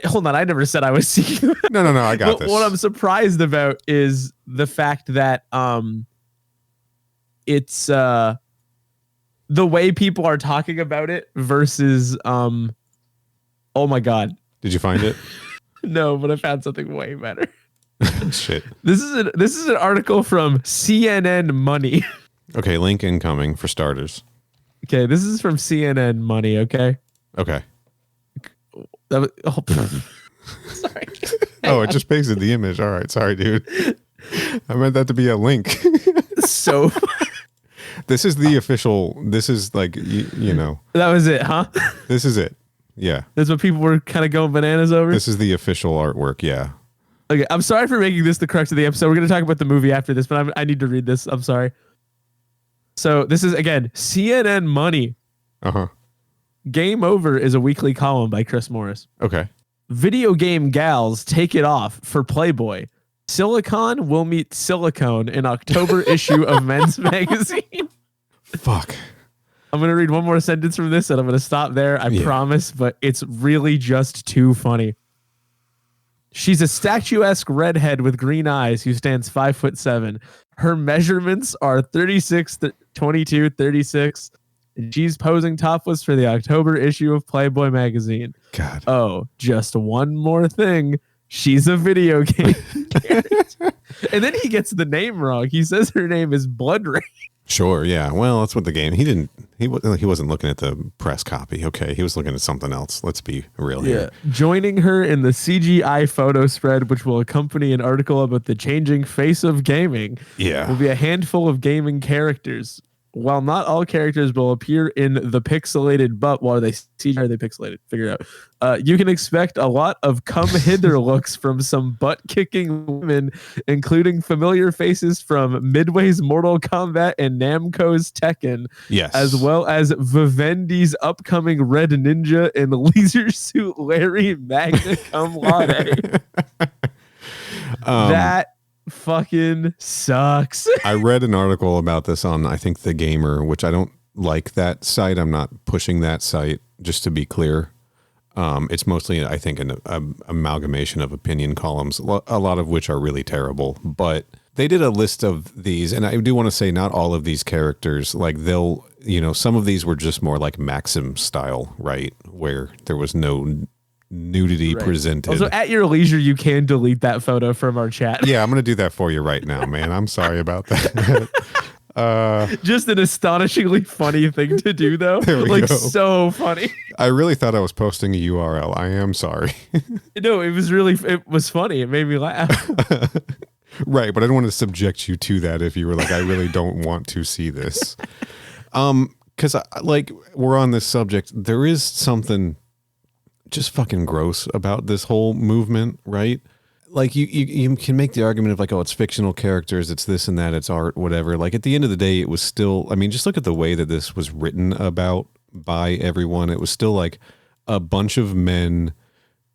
Hold on, I never said I was seeing. No, I got this. What I'm surprised about is the fact that it's the way people are talking about it versus oh my god. Did you find it? No, but I found something way better. Shit. This is an article from CNN Money. Okay, link incoming for starters. Okay, this is from CNN Money, okay? Okay. Sorry. Oh, it just pasted the image. All right, sorry, dude. I meant that to be a link. So this is the official, this is like, you know. That was it, huh? This is it. Yeah. That's what people were kind of going bananas over? This is the official artwork, yeah. Okay, I'm sorry for making this the crux of the episode. We're going to talk about the movie after this, but I need to read this. I'm sorry. So this is, again, CNN Money. Uh-huh. Game Over is a weekly column by Chris Morris. Okay. Video game gals take it off for Playboy. Silicon will meet silicone in October issue of Men's Magazine. Fuck. I'm going to read one more sentence from this and I'm going to stop there. I promise, but it's really just too funny. She's a statuesque redhead with green eyes who stands 5'7". Her measurements are 36, 22, 36. And she's posing topless for the October issue of Playboy magazine. God. Oh, just one more thing. She's a video game character. And then he gets the name wrong. He says her name is Bloodrayne. Sure, yeah. Well, that's what the game. He wasn't looking at the press copy. Okay, he was looking at something else. Let's be real here. Joining her in the CGI photo spread, which will accompany an article about the changing face of gaming, will be a handful of gaming characters. while not all characters will appear in the pixelated butt while they see are they pixelated, figure it out. You can expect a lot of come hither looks from some butt kicking women, including familiar faces from Midway's Mortal Kombat and Namco's Tekken, Yes. as well as Vivendi's upcoming Red Ninja and Leisure Suit Larry magna cum laude. That fucking sucks. I read an article about this on, I think, The Gamer, which I don't like that site. I'm not pushing that site, just to be clear. It's mostly, I think, an amalgamation of opinion columns, a lot of which are really terrible. But they did a list of these, and I do want to say not all of these characters, like some of these were just more like Maxim style, right? Where there was no nudity presented. Also, at your leisure, you can delete that photo from our chat. Yeah, I'm going to do that for you right now, man. I'm sorry about that. Just an astonishingly funny thing to do, though. Like, go. So funny. I really thought I was posting a URL. I am sorry. No, it was funny. It made me laugh. Right, but I don't want to subject you to that if you were like, I really don't want to see this. Because, we're on this subject. There is something just fucking gross about this whole movement, right? Like you can make the argument of like, oh, it's fictional characters, it's this and that, it's art, whatever. Like at the end of the day, it was still, I mean, just look at the way that this was written about by everyone. It was still like a bunch of men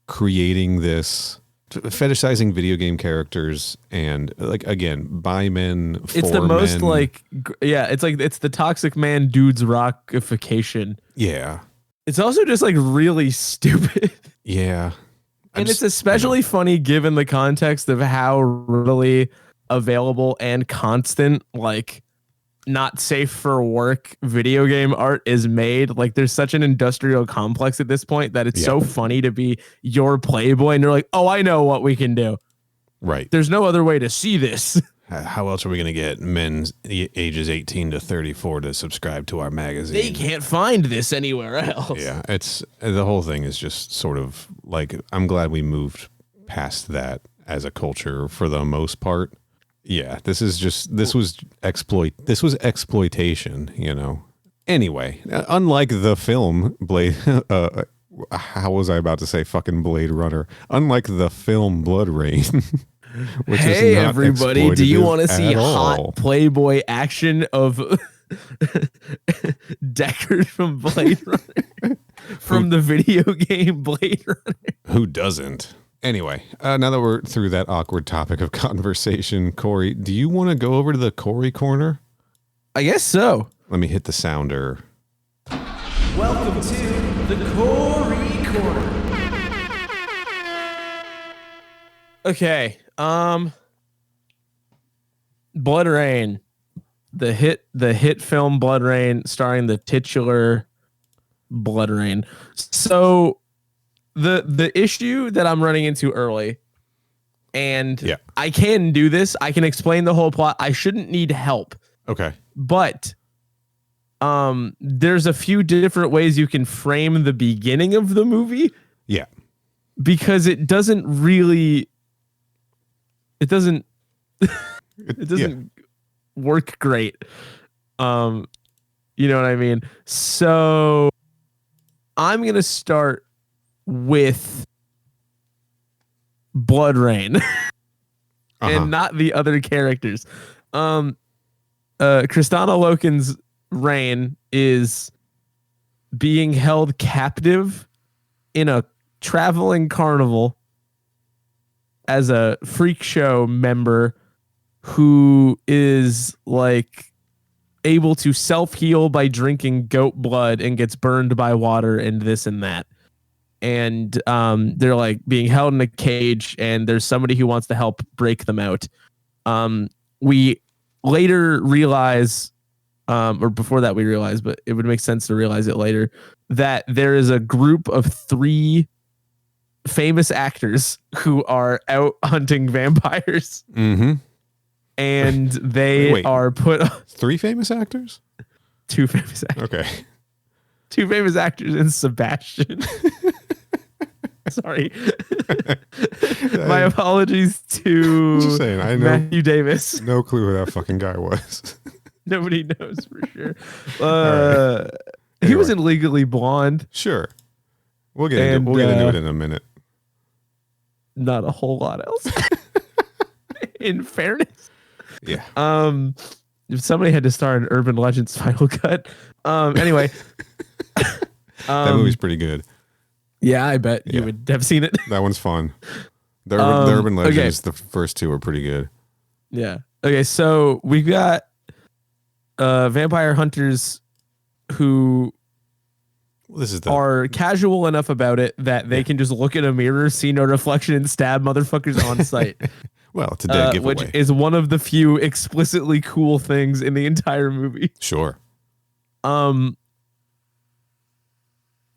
creating this, fetishizing video game characters, and like, again, by men, for it's the most men. Like, yeah, it's the toxic man dudes rockification. Yeah. It's also just like really stupid. Yeah. And it's especially funny given the context of how really available and constant, like not safe for work video game art is made. Like there's such an industrial complex at this point that it's so funny to be your Playboy and you're like, oh, I know what we can do. Right. There's no other way to see this. How else are we going to get men ages 18 to 34 to subscribe to our magazine? They can't find this anywhere else. Yeah, the whole thing is just sort of like, I'm glad we moved past that as a culture for the most part. Yeah, this was exploitation, you know. Anyway, unlike the film Blade, how was I about to say fucking Blade Runner? Unlike the film Bloodrayne. Hey everybody, do you want to see hot Playboy action of Deckard from Blade Runner? From the video game Blade Runner? Who doesn't? Anyway, now that we're through that awkward topic of conversation, Corey, do you want to go over to the Corey corner? I guess so. Let me hit the sounder. Welcome to the Corey corner. Okay. Bloodrayne, the hit film Bloodrayne, starring the titular Bloodrayne. So the issue that I'm running into early, and I can do this, I can explain the whole plot. I shouldn't need help. Okay. But there's a few different ways you can frame the beginning of the movie. Yeah. Because it doesn't work great. You know what I mean? So I'm going to start with Bloodrayne and not the other characters. Kristana Loken's Rain is being held captive in a traveling carnival as a freak show member who is like able to self-heal by drinking goat blood and gets burned by water and this and that. And they're like being held in a cage, and there's somebody who wants to help break them out. We later realize, or before that we realize, but it would make sense to realize it later, that there is a group of 3 famous actors who are out hunting vampires. Mm-hmm. And they are put... 3 famous actors? 2 famous actors. Okay. 2 famous actors and Sebastian. Sorry. My apologies to just saying, I know, Matthew Davis. No clue who that fucking guy was. Nobody knows for sure. Right. He was Anyway. in Legally Blonde. Sure. We'll get into it in a minute. Not a whole lot else. In fairness. Yeah. If somebody had to star in Urban Legends Final Cut. Anyway. That movie's pretty good. Yeah, I bet you Yeah. would have seen it. That one's fun. The Urban Legends, the first two are pretty good. Yeah. Okay, so we've got vampire hunters who This is the are casual enough about it that they can just look in a mirror, see no reflection, and stab motherfuckers on sight. well, it's a dead giveaway. Which is one of the few explicitly cool things in the entire movie. Sure.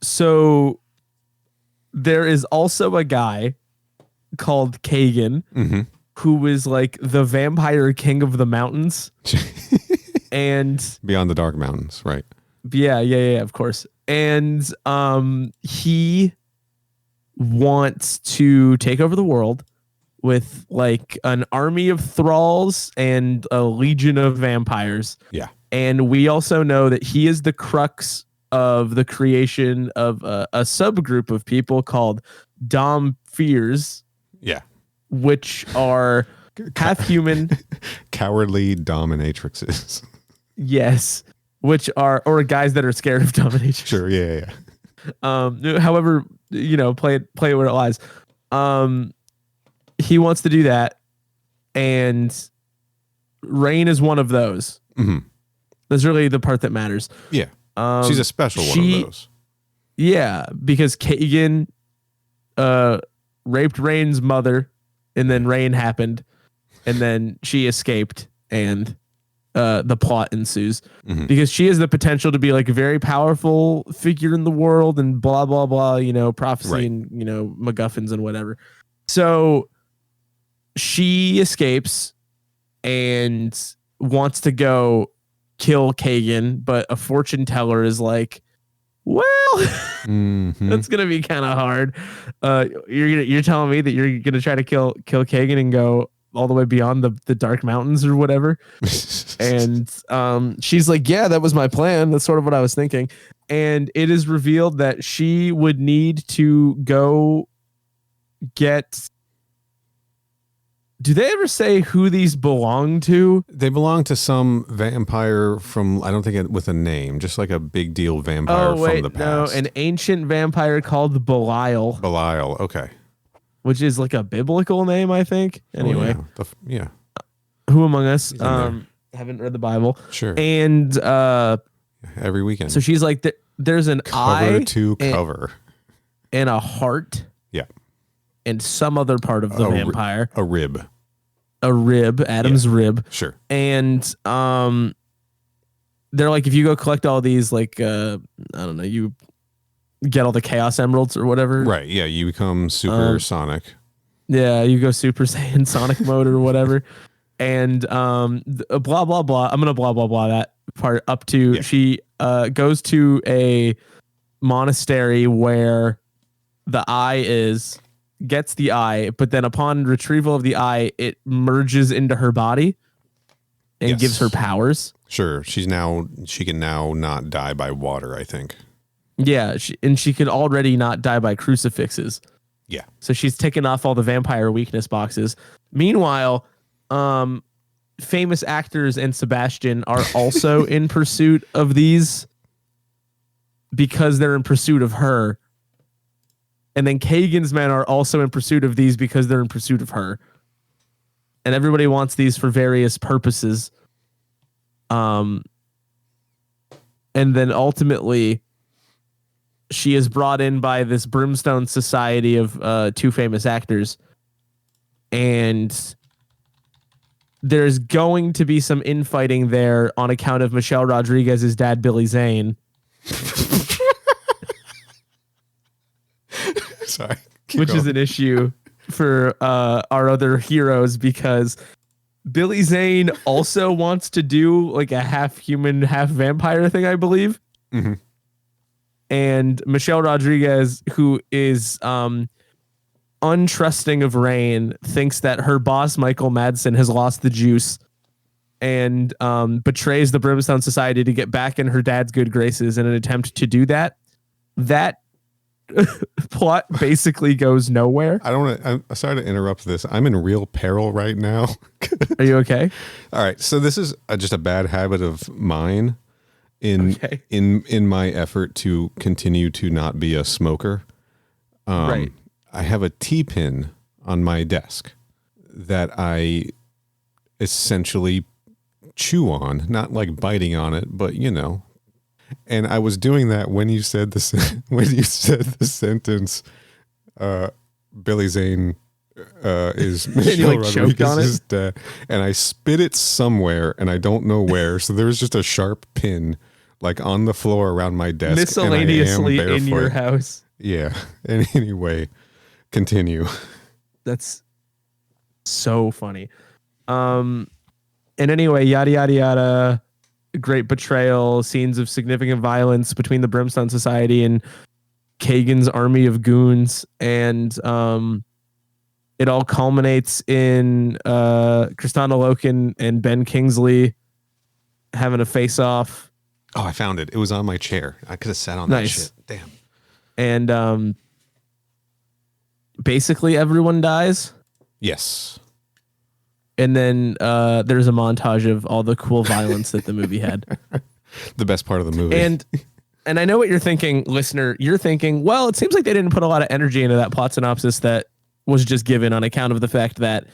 So there is also a guy called Kagan who is like the vampire king of the mountains. And Beyond the Dark Mountains, right? yeah, of course. And he wants to take over the world with like an army of thralls and a legion of vampires. Yeah. And we also know that he is the crux of the creation of a subgroup of people called Dom Fears, Yeah. which are half human. Cowardly dominatrixes. Yes. Which are, or guys that are scared of domination. Sure. Yeah. However, play it where it lies. He wants to do that, and Rain is one of those. Mm-hmm. That's really the part that matters. Yeah. She's a special one of those. Yeah, because Kagan raped Rain's mother, and then Rain happened, and then she escaped, and the plot ensues because she has the potential to be like a very powerful figure in the world and blah blah blah, prophecy Right. and MacGuffins and whatever. So she escapes and wants to go kill Kagan, but a fortune teller is like, well, that's gonna be kind of hard. You're telling me that you're gonna try to kill Kagan and go all the way beyond the Dark Mountains or whatever. And she's like, yeah, that was my plan. That's sort of what I was thinking. And it is revealed that she would need to go get... Do they ever say who these belong to? They belong to some vampire from, I don't think with a name, just like a big deal vampire from the past. No, an ancient vampire called Belial. Belial. Okay. Which is like a biblical name, I think. Anyway, yeah. Who among us there. haven't read the Bible? Sure. And Every weekend. so she's like, there's an cover eye to cover. and a heart. Yeah. And some other part of the vampire. A rib. A rib, Adam's rib. Sure. And they're like, if you go collect all these, like, I don't know, you get all the Chaos Emeralds or whatever. Right. Yeah. You become super Sonic. Yeah, you go Super Saiyan Sonic mode or whatever. And blah, blah, blah. I'm going to blah, blah, blah that part up to she goes to a monastery where the eye is, gets the eye, but then upon retrieval of the eye, it merges into her body and gives her powers. Sure. She can now not die by water, I think. Yeah, she can already not die by crucifixes. Yeah. So she's taken off all the vampire weakness boxes. Meanwhile, famous actors and Sebastian are also in pursuit of these because they're in pursuit of her. And then Kagan's men are also in pursuit of these because they're in pursuit of her. And everybody wants these for various purposes. And then ultimately, she is brought in by this Brimstone Society of two famous actors. And there's going to be some infighting there on account of Michelle Rodriguez's dad, Billy Zane. Sorry. Which is an issue for our other heroes because Billy Zane also wants to do like a half human, half vampire thing, I believe. Mm-hmm. And Michelle Rodriguez, who is untrusting of Rain, thinks that her boss, Michael Madsen, has lost the juice and betrays the Brimstone Society to get back in her dad's good graces in an attempt to do that. That plot basically goes nowhere. I'm sorry to interrupt this. I'm in real peril right now. Are you okay? All right. So this is just a bad habit of mine in my effort to continue to not be a smoker. Right. I have a T-pin on my desk that I essentially chew on, not like biting on it, but you know. And I was doing that when you said the sentence, Billy Zane is Michelle Rodriguez's dad, and I spit it somewhere, and I don't know where. So there was just a sharp pin, like on the floor around my desk, miscellaneously in your house. Yeah. And anyway, continue. That's so funny. And anyway, yada yada yada. Great betrayal, scenes of significant violence between the Brimstone Society and Kagan's army of goons, and it all culminates in Kristanna Loken and Ben Kingsley having a face-off. Oh, I found it. It was on my chair. I could have sat on that shit. Damn. And basically everyone dies. Yes. And then there's a montage of all the cool violence that the movie had. The best part of the movie. And I know what you're thinking, listener. You're thinking, well, it seems like they didn't put a lot of energy into that plot synopsis that was just given on account of the fact that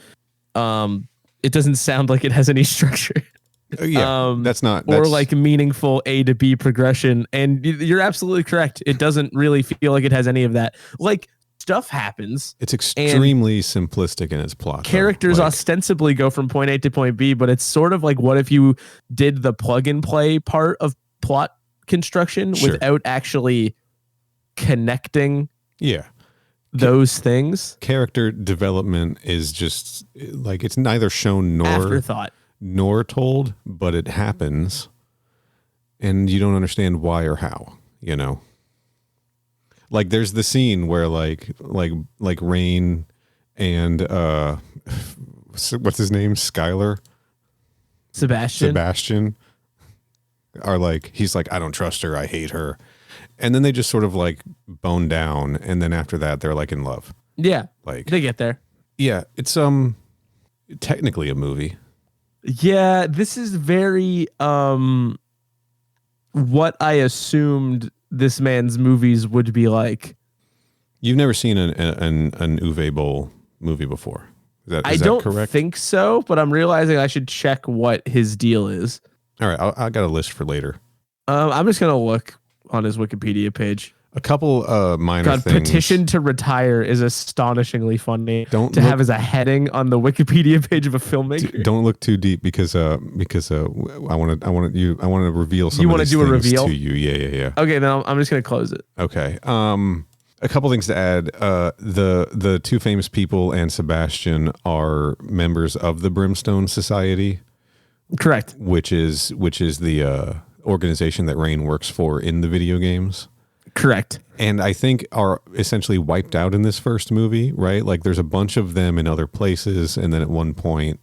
it doesn't sound like it has any structure. That's or like meaningful A to B progression. And you're absolutely correct. It doesn't really feel like it has any of that. Like, stuff happens. It's extremely simplistic in its plot. Characters ostensibly go from point A to point B, but it's sort of like, what if you did the plug and play part of plot construction without actually connecting those things? Character development is just like, it's neither shown nor told, but it happens, and you don't understand why or how, you know. Like, there's the scene where like Rain and what's his name, Sebastian are like, he's like, I don't trust her, I hate her, and then they just sort of like bone down, and then after that they're like in love. Yeah, like they get there. Yeah, it's technically a movie. Yeah, this is very what I assumed this man's movies would be like. You've never seen an Uwe Boll movie before. Is I that don't correct? think so, but I'm realizing I should check what his deal is. All right, I got a list for later. I'm just gonna look on his Wikipedia page. A couple minor things. Petition to retire is astonishingly funny. Have as a heading on the Wikipedia page of a filmmaker. Don't look too deep because I want to reveal some. You want to do a reveal to you? Yeah. Okay, then I'm just gonna close it. Okay. A couple things to add. The two famous people and Sebastian are members of the Brimstone Society. Correct. Which is the organization that Rain works for in the video games. Correct. And I think are essentially wiped out in this first movie, right? Like, there's a bunch of them in other places, and then at one point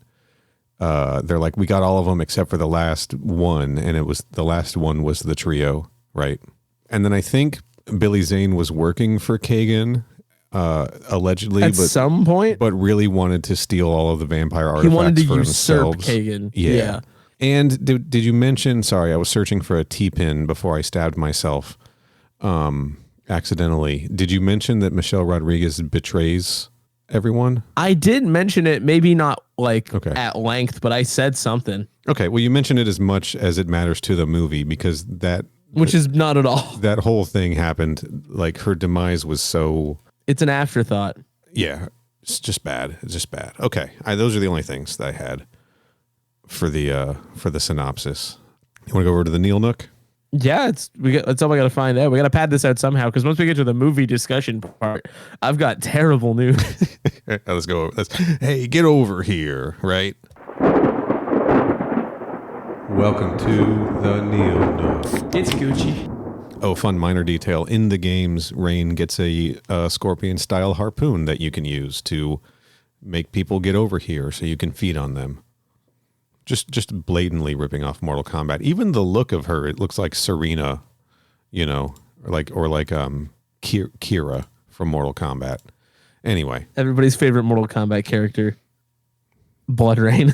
they're like, we got all of them except for the last one, and the last one was the trio, right? And then I think Billy Zane was working for Kagan allegedly at some point, but really wanted to steal all of the vampire artifacts. He wanted to for usurp themselves. Kagan. Yeah. And did you mention, sorry, I was searching for a T-pin before I stabbed myself accidentally. Did you mention that Michelle Rodriguez betrays everyone? I did mention it, maybe not like at length, but I said something. Okay, well, you mentioned it as much as it matters to the movie, because which is not at all. That whole thing happened, like, her demise was so... It's an afterthought. Yeah, it's just bad. It's just bad. Okay, those are the only things that I had for the synopsis. You want to go over to the Neil Nook? Yeah, that's all we got to find out. We got to pad this out somehow, because once we get to the movie discussion part, I've got terrible news. Let's go. Hey, get over here, right? Welcome to the Neil Nook. It's Gucci. Oh, fun minor detail. In the games, Rain gets a scorpion-style harpoon that you can use to make people get over here so you can feed on them. just blatantly ripping off Mortal Kombat. Even the look of her, it looks like Serena, or like Kira from Mortal Kombat. Anyway, Everybody's favorite Mortal Kombat character, Bloodrayne.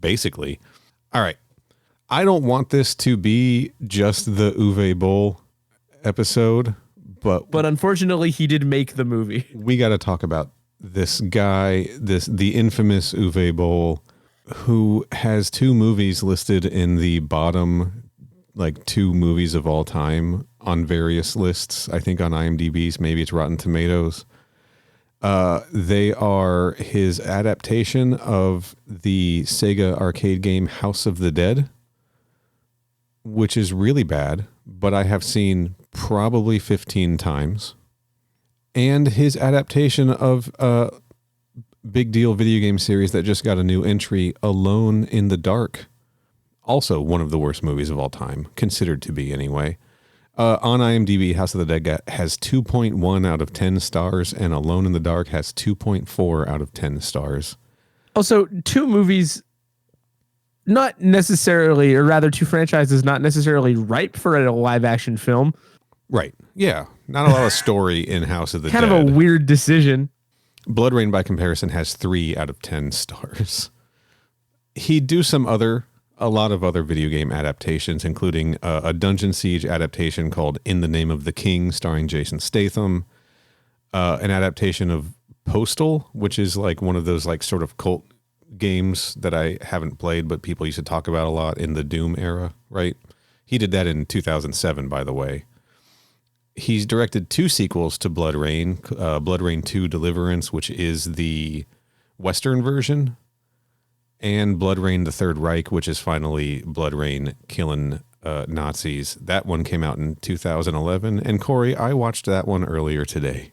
basically. All right. I don't want this to be just the Uwe Boll episode, but unfortunately he did make the movie. we got to talk about this guy, the infamous Uwe Boll, who has 2 movies listed in the bottom, like 2 movies of all time on various lists. I think on IMDb's, maybe it's Rotten Tomatoes. They are his adaptation of the Sega arcade game House of the Dead, which is really bad, but I have seen probably 15 times. And his adaptation of a big deal video game series that just got a new entry, Alone in the Dark. Also one of the worst movies of all time, considered to be anyway. On IMDb, House of the Dead has 2.1 out of 10 stars, and Alone in the Dark has 2.4 out of 10 stars. Also, 2 movies, not necessarily, or rather 2 franchises not necessarily ripe for a live action film. Right. Yeah. Not a lot of story in House of the Dead. Kind of a weird decision. Bloodrayne, by comparison, has 3 out of 10 stars. He'd do a lot of other video game adaptations, including a Dungeon Siege adaptation called In the Name of the King, starring Jason Statham, an adaptation of Postal, which is like one of those like sort of cult games that I haven't played, but people used to talk about a lot in the Doom era, right? He did that in 2007, by the way. He's directed 2 sequels to Bloodrayne, Bloodrayne 2 Deliverance, which is the Western version, and Bloodrayne the Third Reich, which is finally Bloodrayne killing Nazis. That one came out in 2011. And Corey, I watched that one earlier today.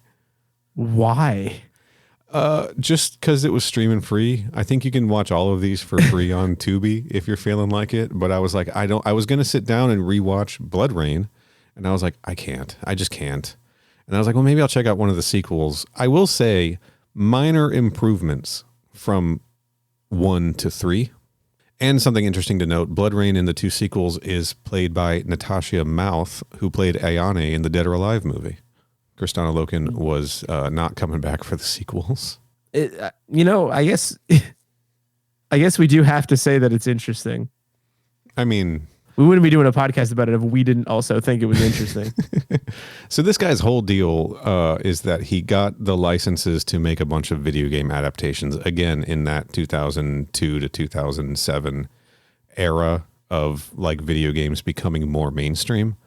Why? Just because it was streaming free. I think you can watch all of these for free on Tubi if you're feeling like it. But I was like, I was going to sit down and rewatch Bloodrayne. And I was like, I can't. I just can't. And I was like, well, maybe I'll check out one of the sequels. I will say minor improvements from 1 to 3. And something interesting to note, Bloodrayne in the 2 sequels is played by Natasha Mouth, who played Ayane in the Dead or Alive movie. Kristanna Loken was not coming back for the sequels. I guess we do have to say that it's interesting. I mean, we wouldn't be doing a podcast about it if we didn't also think it was interesting. So this guy's whole deal is that he got the licenses to make a bunch of video game adaptations, again, in that 2002 to 2007 era of like video games becoming more mainstream,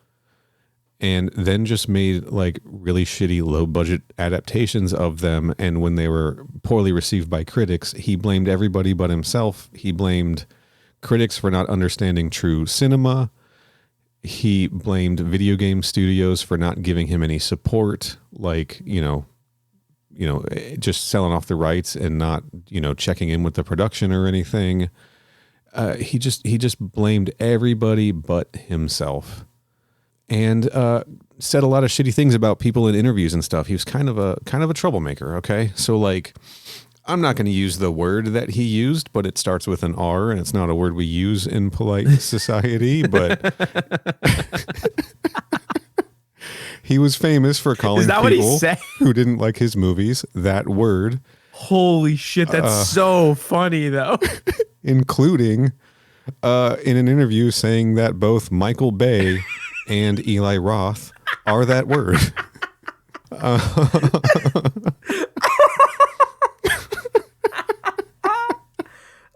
and then just made like really shitty low budget adaptations of them. And when they were poorly received by critics, he blamed everybody but himself. He blamed critics for not understanding true cinema. He blamed video game studios for not giving him any support, like, just selling off the rights and not, checking in with the production or anything. He just blamed everybody but himself, and said a lot of shitty things about people in interviews and stuff. He was kind of a troublemaker. Okay. So like, I'm not going to use the word that he used, but it starts with an R, and it's not a word we use in polite society, but he was famous for calling people who didn't like his movies that word. Holy shit, that's so funny, though. Including in an interview saying that both Michael Bay and Eli Roth are that word.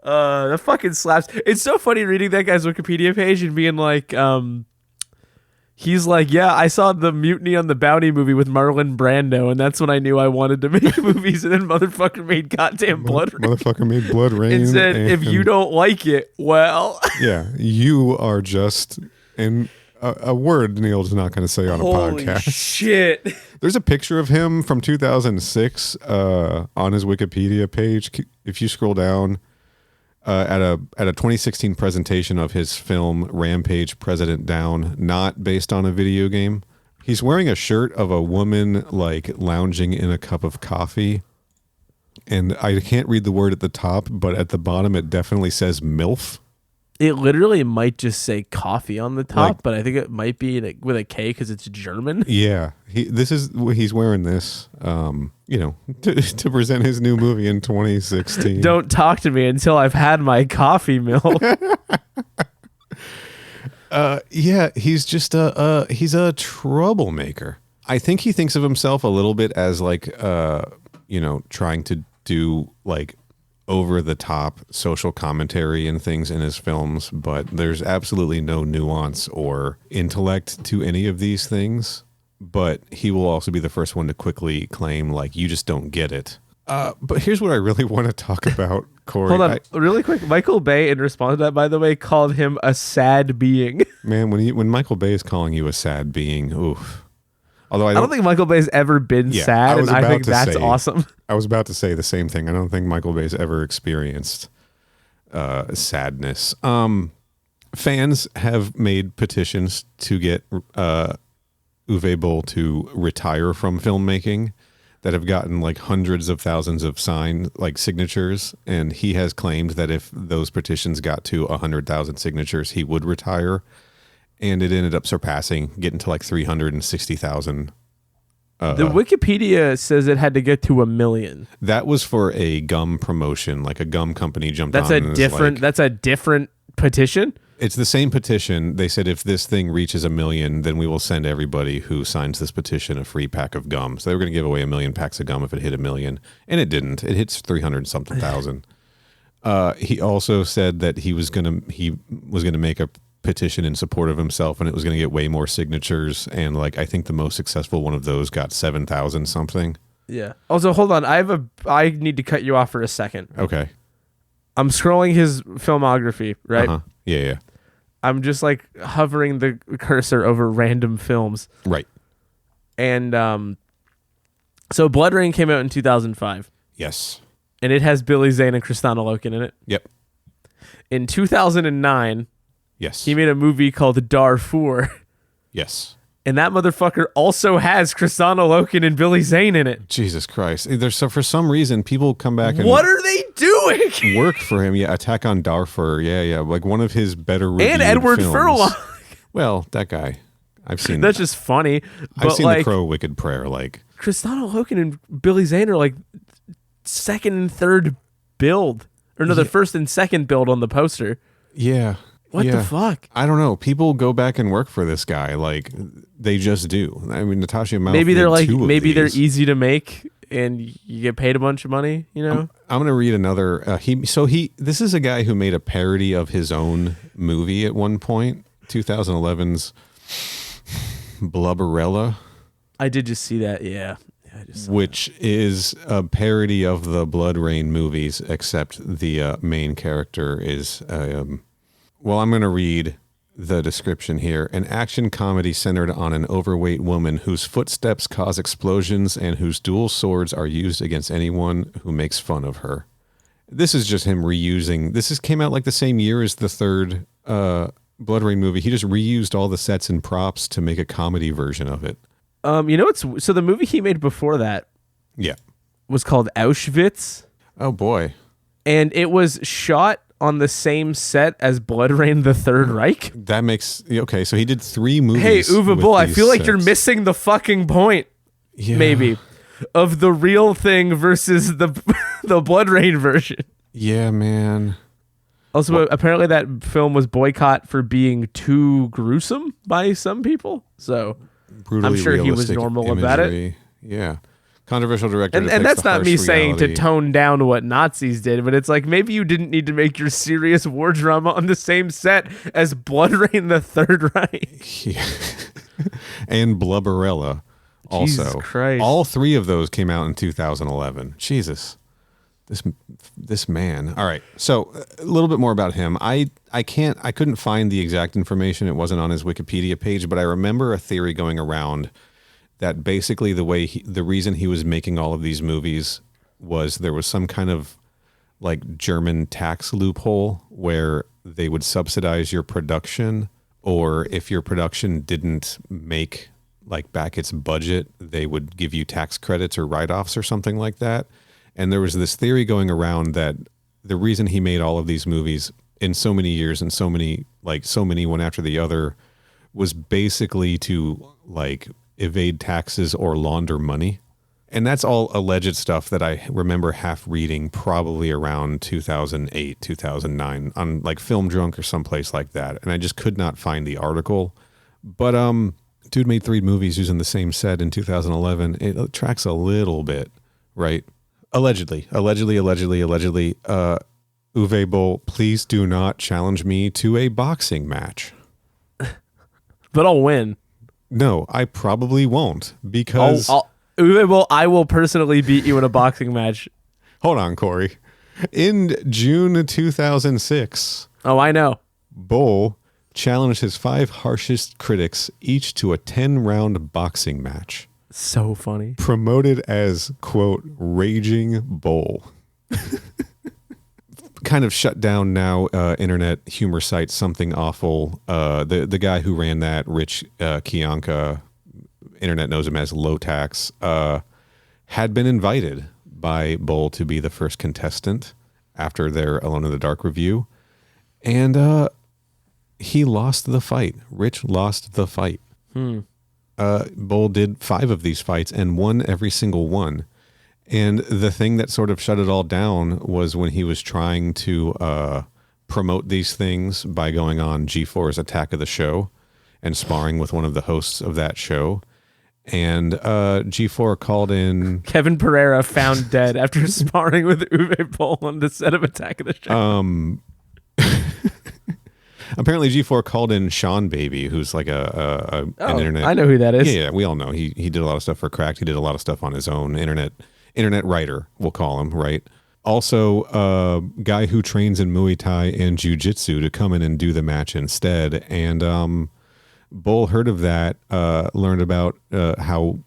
That fucking slaps. It's so funny reading that guy's Wikipedia page and being like, he's like, yeah, I saw the Mutiny on the Bounty movie with Marlon Brando, and that's when I knew I wanted to make movies, and then motherfucker made goddamn Bloodrayne. Motherfucker made Bloodrayne. And said, if you don't like it, well. Yeah, you are just a word Neil's not going to say on a podcast. Holy shit. There's a picture of him from 2006 on his Wikipedia page. If you scroll down, at a 2016 presentation of his film Rampage President Down, not based on a video game. He's wearing a shirt of a woman like lounging in a cup of coffee. And I can't read the word at the top, but at the bottom it definitely says MILF. It literally might just say coffee on the top, Like- but I think it might be with a K because it's German. Yeah, he's wearing this, to present his new movie in 2016. Don't talk to me until I've had my coffee milk. Yeah, he's just he's a troublemaker. I think he thinks of himself a little bit as like, trying to do like over the top social commentary and things in his films, but there's absolutely no nuance or intellect to any of these things. But he will also be the first one to quickly claim like, you just don't get it. But here's what I really want to talk about, Corey. Hold on, really quick. Michael Bay, in response to that, by the way, called him a sad being. Man, when Michael Bay is calling you a sad being, oof. Although I don't think Michael Bay's ever been sad, and I think that's awesome. I was about to say the same thing. I don't think Michael Bay's ever experienced sadness. Fans have made petitions to get Uwe Boll to retire from filmmaking that have gotten like hundreds of thousands of signatures, and he has claimed that if those petitions got to 100,000 signatures, he would retire. And it ended up getting to like 360,000. The Wikipedia says it had to get to 1 million. That was for a gum promotion, like a gum company jumped That's on. That's a different petition. It's the same petition. They said if this thing reaches 1 million, then we will send everybody who signs this petition a free pack of gum. So they were going to give away 1 million packs of gum if it hit 1 million, and it didn't. It hits 300 something thousand. He also said that he was gonna make a petition in support of himself, and it was going to get way more signatures. And like, I think the most successful one of those got 7,000 something. Yeah. Also, hold on. I need to cut you off for a second. Okay. I'm scrolling his filmography, right? Uh-huh. Yeah. I'm just like hovering the cursor over random films. Right. And so Bloodrayne came out in 2005. Yes. And it has Billy Zane and Kristanna Loken in it. Yep. In 2009, Yes. he made a movie called Darfur. Yes. And that motherfucker also has Kristanna Loken and Billy Zane in it. Jesus Christ. For some reason, people come back and What are they doing? work for him. Yeah, Attack on Darfur. Yeah. Like one of his better reviewed And Edward films. Furlong. Well, that guy. I've seen That's just funny. I've But seen like, The Crow Wicked Prayer. Like, Kristanna Loken and Billy Zane are like second and third build. Or no, the first and second build on the poster. yeah. What yeah. the fuck? I don't know. People go back and work for this guy. Like, they just do. I mean, Natasha Mouth Maybe they're did like, 2 of maybe they're these. easy to make and you get paid a bunch of money, you know? I'm going to read another. This is a guy who made a parody of his own movie at one point, 2011's Blubberella. I did just see that, yeah. I just saw Which is a parody of the Bloodrayne movies, except the main character is, well, I'm going to read the description here. An action comedy centered on an overweight woman whose footsteps cause explosions and whose dual swords are used against anyone who makes fun of her. This is just him reusing. Came out like the same year as the third Bloodrayne movie. He just reused all the sets and props to make a comedy version of it. so the movie he made before that Yeah. was called Auschwitz, Oh, boy. and it was shot on the same set as Bloodrayne the Third Reich. That makes... Okay, so he did 3 movies. Hey, Uwe with Boll, I these feel like you're sets. missing the fucking point, Yeah. maybe, of the real thing versus the Bloodrayne version. Yeah, man. Also, apparently that film was boycott for being too gruesome by some people. So Brutally I'm sure he was realistic normal about it. imagery. Yeah. Controversial director. And depicts that's the not me harsh saying to reality. tone down what Nazis did, but it's like maybe you didn't need to make your serious war drama on the same set as Bloodrayne the Third Reich. Yeah. And Blubberella also. Jesus Christ. All 3 of those came out in 2011. Jesus. This man. All right. So a little bit more about him. I couldn't find the exact information. It wasn't on his Wikipedia page, but I remember a theory going around that basically the reason he was making all of these movies was there was some kind of like German tax loophole where they would subsidize your production, or if your production didn't make like back its budget, they would give you tax credits or write-offs or something like that. And there was this theory going around that the reason he made all of these movies in so many years and so many one after the other was basically to like evade taxes or launder money. And that's all alleged stuff that I remember half reading probably around 2008, 2009 on like Film Drunk or someplace like that. And I just could not find the article. But dude made 3 movies using the same set in 2011. It tracks a little bit, right? Allegedly. Uwe Boll, please do not challenge me to a boxing match. But I'll win. No, I probably won't because... Uwe Boll, I will personally beat you in a boxing match. Hold on, Corey. In June 2006... Oh, I know. Boll challenged his 5 harshest critics each to a 10-round boxing match. So funny. Promoted as, quote, Raging Boll. Kind of shut down now internet humor site Something Awful. The guy who ran that, Rich Kiyanka, internet knows him as Low Tax, had been invited by Boll to be the first contestant after their Alone in the Dark review. And he lost the fight. Rich lost the fight. Boll did 5 of these fights and won every single one. And the thing that sort of shut it all down was when he was trying to promote these things by going on G4's Attack of the Show and sparring with one of the hosts of that show. And G4 called in... Kevin Pereira found dead after sparring with Uwe Boll on the set of Attack of the Show. Apparently G4 called in Sean Baby, who's like an internet... I know who that is. Yeah, we all know. He did a lot of stuff for Cracked. He did a lot of stuff on his own. Internet writer, we'll call him, right? Also, a guy who trains in Muay Thai and Jiu-Jitsu to come in and do the match instead. And Boll heard of that, learned about how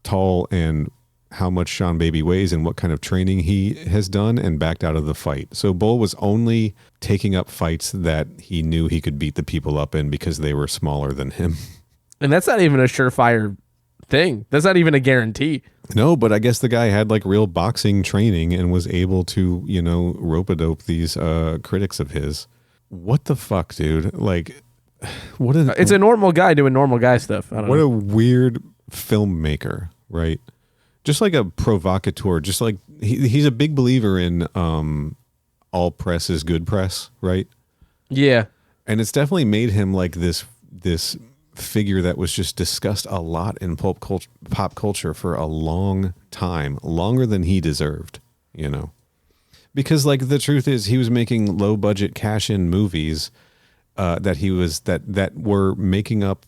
tall and how much Sean Baby weighs and what kind of training he has done, and backed out of the fight. So Boll was only taking up fights that he knew he could beat the people up in because they were smaller than him. And that's not even a surefire thing. That's not even a guarantee. No, but I guess the guy had like real boxing training and was able to, rope-a-dope these critics of his. What the fuck, dude? Like, it's a normal guy doing normal guy stuff. I don't know. What a weird filmmaker, right? Just like a provocateur, just like he's a big believer in all press is good press, right? Yeah. And it's definitely made him like this figure that was just discussed a lot in pop culture for a long time, longer than he deserved, because like the truth is he was making low budget cash in movies that were making up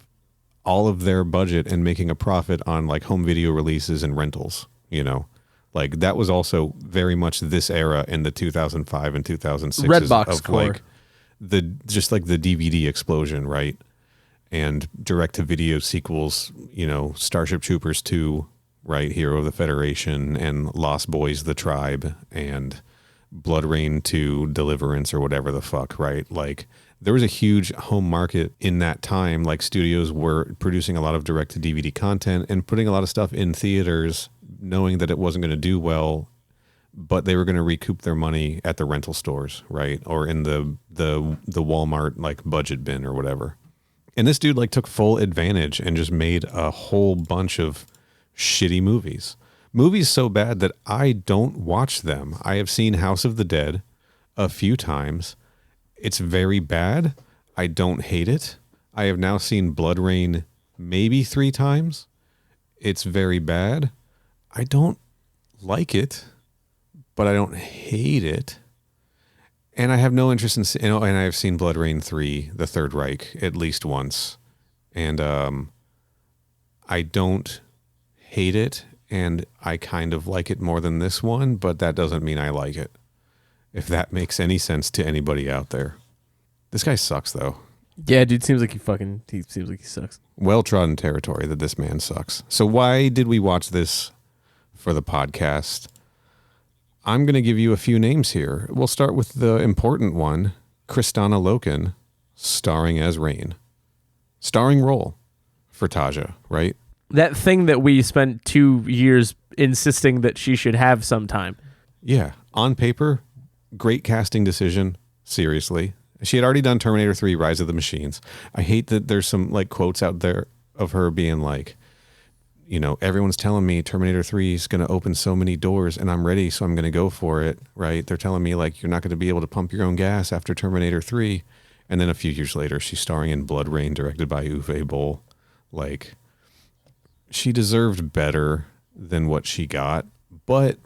all of their budget and making a profit on like home video releases and rentals, like that was also very much this era in the 2005 and 2006 Redbox core. Like the DVD explosion, right? And direct-to-video sequels, Starship Troopers 2, right, Hero of the Federation, and Lost Boys, The Tribe, and Bloodrayne 2, Deliverance, or whatever the fuck, right? Like, there was a huge home market in that time. Like, studios were producing a lot of direct-to-DVD content and putting a lot of stuff in theaters, knowing that it wasn't going to do well, but they were going to recoup their money at the rental stores, right? Or in the Walmart, like, budget bin or whatever. And this dude like took full advantage and just made a whole bunch of shitty movies. Movies so bad that I don't watch them. I have seen House of the Dead a few times. It's very bad. I don't hate it. I have now seen Bloodrayne maybe 3 times. It's very bad. I don't like it, but I don't hate it. And I have no interest in, and I have seen Bloodrayne 3, The Third Reich, at least once. And I don't hate it, and I kind of like it more than this one, but that doesn't mean I like it. If that makes any sense to anybody out there. This guy sucks, though. Yeah, dude, seems like he seems like he sucks. Well-trodden territory that this man sucks. So why did we watch this for the podcast? I'm going to give you a few names here. We'll start with the important one, Kristanna Loken, starring as Rain. Starring role for Taja, right? That thing that we spent 2 years insisting that she should have sometime. Yeah, on paper, great casting decision. Seriously. She had already done Terminator 3, Rise of the Machines. I hate that there's some like quotes out there of her being like, you know, everyone's telling me Terminator 3 is going to open so many doors and I'm ready, so I'm going to go for it, right? They're telling me like you're not going to be able to pump your own gas after Terminator 3. And then a few years later, she's starring in Bloodrayne, directed by Uwe Boll. Like, she deserved better than what she got, but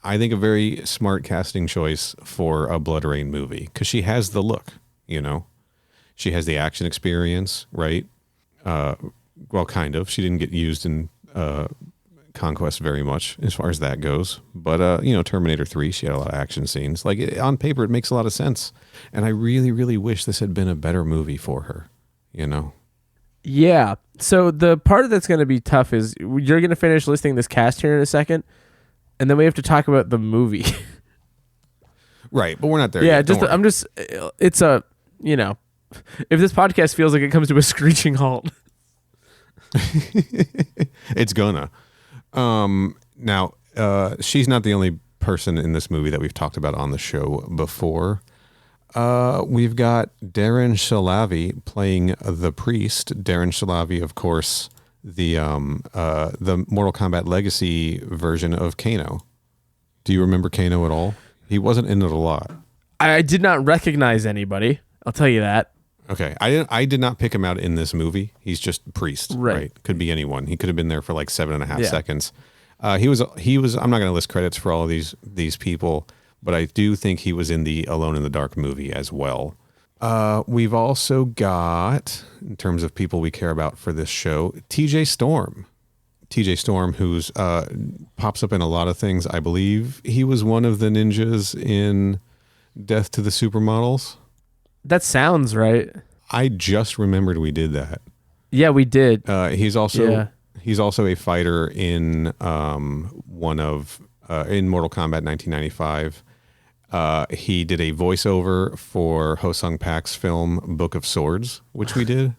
I think a very smart casting choice for a Bloodrayne movie because she has the look, you know? She has the action experience, right? Well, kind of. She didn't get used in Conquest very much as far as that goes. But, you know, Terminator 3, she had a lot of action scenes. Like, on paper, it makes a lot of sense. And I really, really wish this had been a better movie for her, you know? Yeah. So the part that's going to be tough is you're going to finish listing this cast here in a second, and then we have to talk about the movie. Right, but we're not there Yeah, yet. It's a, you know, if this podcast feels like it comes to a screeching halt. It's gonna. Now, she's not the only person in this movie that we've talked about on the show before. We've got Darren Shalavi playing the priest. Darren Shalavi, of course, the Mortal Kombat Legacy version of Kano. Do you remember Kano at all? He wasn't in it a lot. I did not recognize anybody. I'll tell you that. Okay, I did not pick him out in this movie. He's just priest, right? Could be anyone. He could have been there for like 7.5 seconds. He was. I'm not going to list credits for all of these people, but I do think he was in the Alone in the Dark movie as well. We've also got, in terms of people we care about for this show, TJ Storm. TJ Storm, who's pops up in a lot of things. I believe he was one of the ninjas in Death to the Supermodels. That sounds right. I just remembered we did that. Yeah, we did. He's also a fighter in in Mortal Kombat 1995. He did a voiceover for Ho Sung Pak's film Book of Swords, which we did.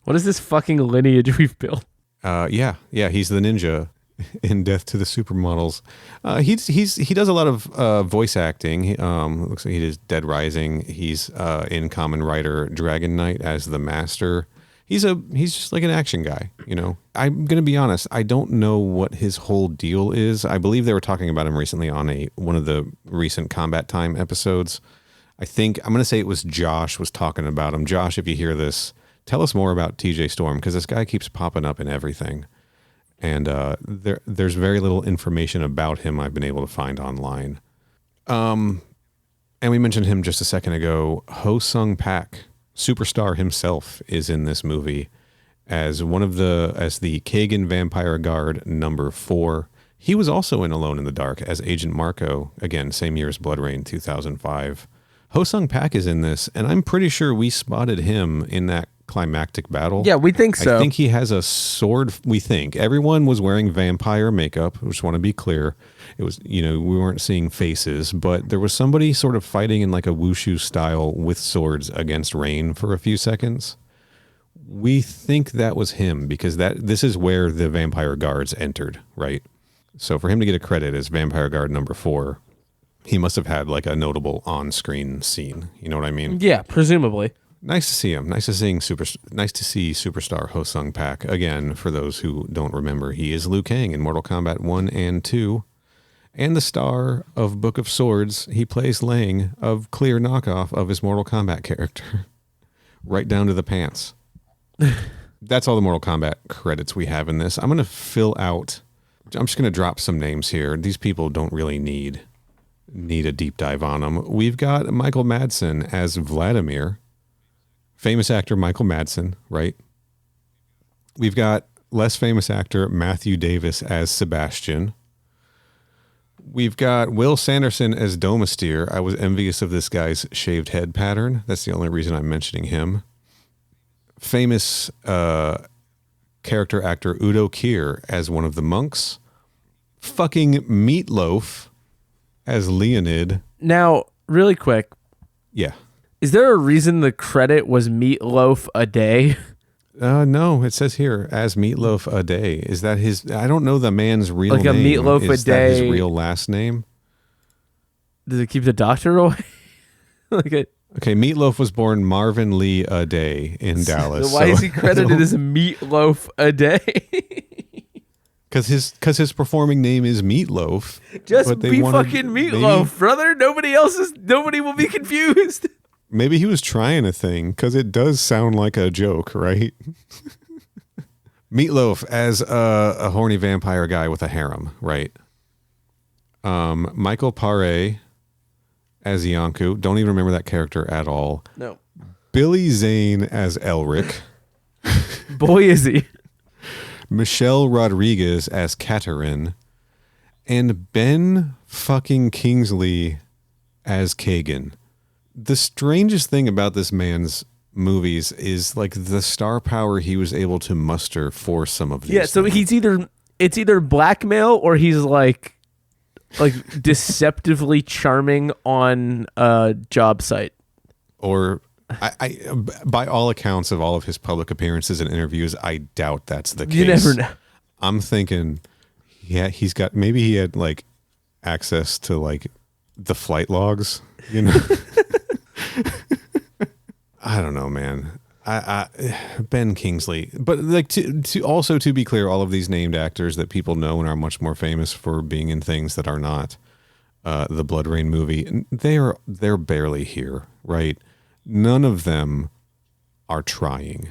What is this fucking lineage we've built? Yeah, he's the ninja in Death to the Supermodels. He does a lot of voice acting. Looks like he does Dead Rising. He's in Kamen Rider Dragon Knight as the Master. He's just like an action guy, you know. I'm gonna be honest. I don't know what his whole deal is. I believe they were talking about him recently on one of the recent Combat Time episodes. I think I'm gonna say it was Josh was talking about him. Josh, if you hear this, tell us more about TJ Storm because this guy keeps popping up in everything. And there's very little information about him I've been able to find online. And we mentioned him just a second ago. Ho Sung Pak, superstar himself, is in this movie as the Kagan Vampire Guard number 4. He was also in Alone in the Dark as Agent Marco, again, same year as Bloodrayne 2005. Ho Sung Pak is in this, and I'm pretty sure we spotted him in that climactic battle. Yeah, we think so. I think he has a sword. We think everyone was wearing vampire makeup. I just want to be clear. It was, you know, we weren't seeing faces, but there was somebody sort of fighting in like a wushu style with swords against Rain for a few seconds. We think that was him because this is where the vampire guards entered, right? So for him to get a credit as Vampire Guard number 4, he must have had like a notable on-screen scene. You know what I mean? Yeah, presumably. Nice to see him. Nice to see superstar Ho Sung Pak. Again, for those who don't remember, he is Liu Kang in Mortal Kombat 1 and 2. And the star of Book of Swords. He plays Lang, of clear knockoff of his Mortal Kombat character. Right down to the pants. That's all the Mortal Kombat credits we have in this. I'm just going to drop some names here. These people don't really need a deep dive on them. We've got Michael Madsen as Vladimir. Famous actor Michael Madsen, right? We've got less famous actor Matthew Davis as Sebastian. We've got Will Sanderson as Domestir. I was envious of this guy's shaved head pattern. That's the only reason I'm mentioning him. Famous character actor Udo Kier as one of the monks. Fucking Meatloaf as Leonid. Now, really quick. Yeah. Is there a reason the credit was Meatloaf a Day? No, it says here as Meatloaf a Day. Is that his? I don't know the man's real like name. Like a Meatloaf is a Day. Is that his real last name? Does it keep the doctor away? Like Okay, Meatloaf was born Marvin Lee a day in Dallas. why is he credited as Meatloaf a day? Because his performing name is Meatloaf. Just but they be wanted- fucking Meatloaf, brother. Nobody will be confused. Maybe he was trying a thing, because it does sound like a joke, right? Meatloaf as a horny vampire guy with a harem, right? Michael Paré as Yonku. Don't even remember that character at all. No. Billy Zane as Elric. Boy, is he. Michelle Rodriguez as Katerin. And Ben fucking Kingsley as Kagan. The strangest thing about this man's movies is like the star power he was able to muster for some of these. Yeah, so things. it's either blackmail or he's like deceptively charming on a job site. Or I by all accounts of all of his public appearances and interviews, I doubt that's the case. You never know. I'm thinking, yeah, maybe he had like access to like the flight logs, you know. I don't know, man. Ben Kingsley, but like to also to be clear, all of these named actors that people know and are much more famous for being in things that are not the Bloodrayne movie, they're barely here, right? None of them are trying.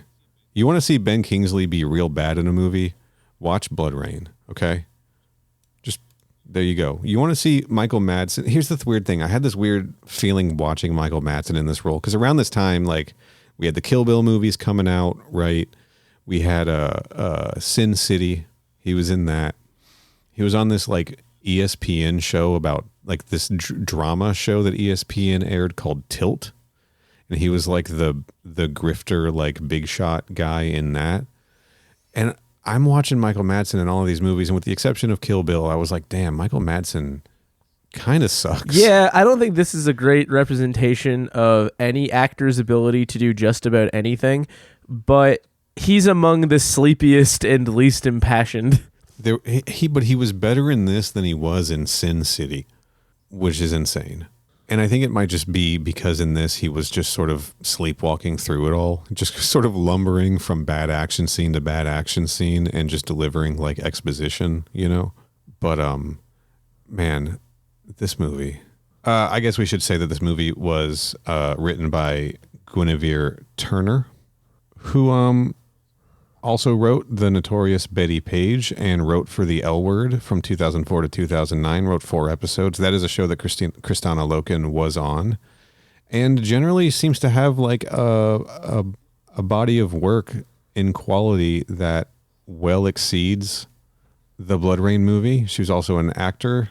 You want to see Ben Kingsley be real bad in a movie? Watch Bloodrayne, okay? Just there you go. You want to see Michael Madsen? Here's the weird thing. I had this weird feeling watching Michael Madsen in this role because around this time, like, we had the Kill Bill movies coming out, right? We had Sin City. He was in that. He was on this like ESPN show about like this drama show that ESPN aired called Tilt, and he was like the grifter, like big shot guy in that. And I'm watching Michael Madsen in all of these movies, and with the exception of Kill Bill, I was like, damn, Michael Madsen kind of sucks. Yeah, I don't think this is a great representation of any actor's ability to do just about anything, but he's among the sleepiest and least impassioned. But he was better in this than he was in Sin City, which is insane. And I think it might just be because in this he was just sort of sleepwalking through it all, just sort of lumbering from bad action scene to bad action scene and just delivering like exposition, you know? But man, this movie, I guess we should say that this movie was written by Guinevere Turner, who also wrote The Notorious Betty Page and wrote for The L Word from 2004 to 2009, wrote 4 episodes. That is a show that Kristana Loken was on, and generally seems to have like a body of work in quality that well exceeds the Bloodrayne movie. She was also an actor.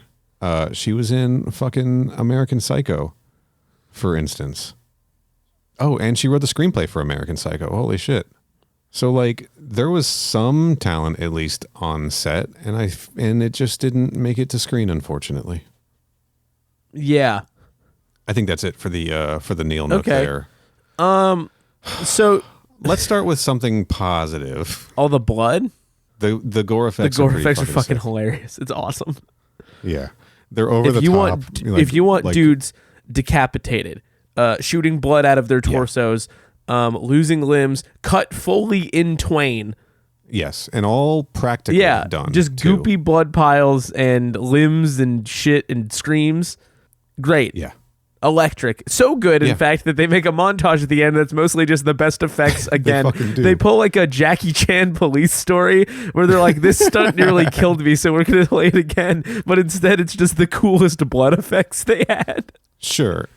She was in fucking American Psycho, for instance. Oh, and she wrote the screenplay for American Psycho. Holy shit. So like there was some talent at least on set, and it just didn't make it to screen, unfortunately. Yeah. I think that's it for the Neil note Okay. there. So Let's start with something positive. all the blood, The gore effects. the gore pretty effects are fucking sick. hilarious. It's awesome. Yeah, they're over the If you top. want dudes decapitated, shooting blood out of their torsos, losing limbs, cut fully in twain. Yes, and all practically done. Just too. goopy blood piles and limbs and shit and screams. Great. Yeah. Electric. So good, in Yeah. fact, that they make a montage at the end that's mostly just the best effects again. fucking do. They pull like a Jackie Chan police story where they're like, this stunt nearly killed me, so we're going to play it again. But instead, it's just the coolest blood effects they had. Sure.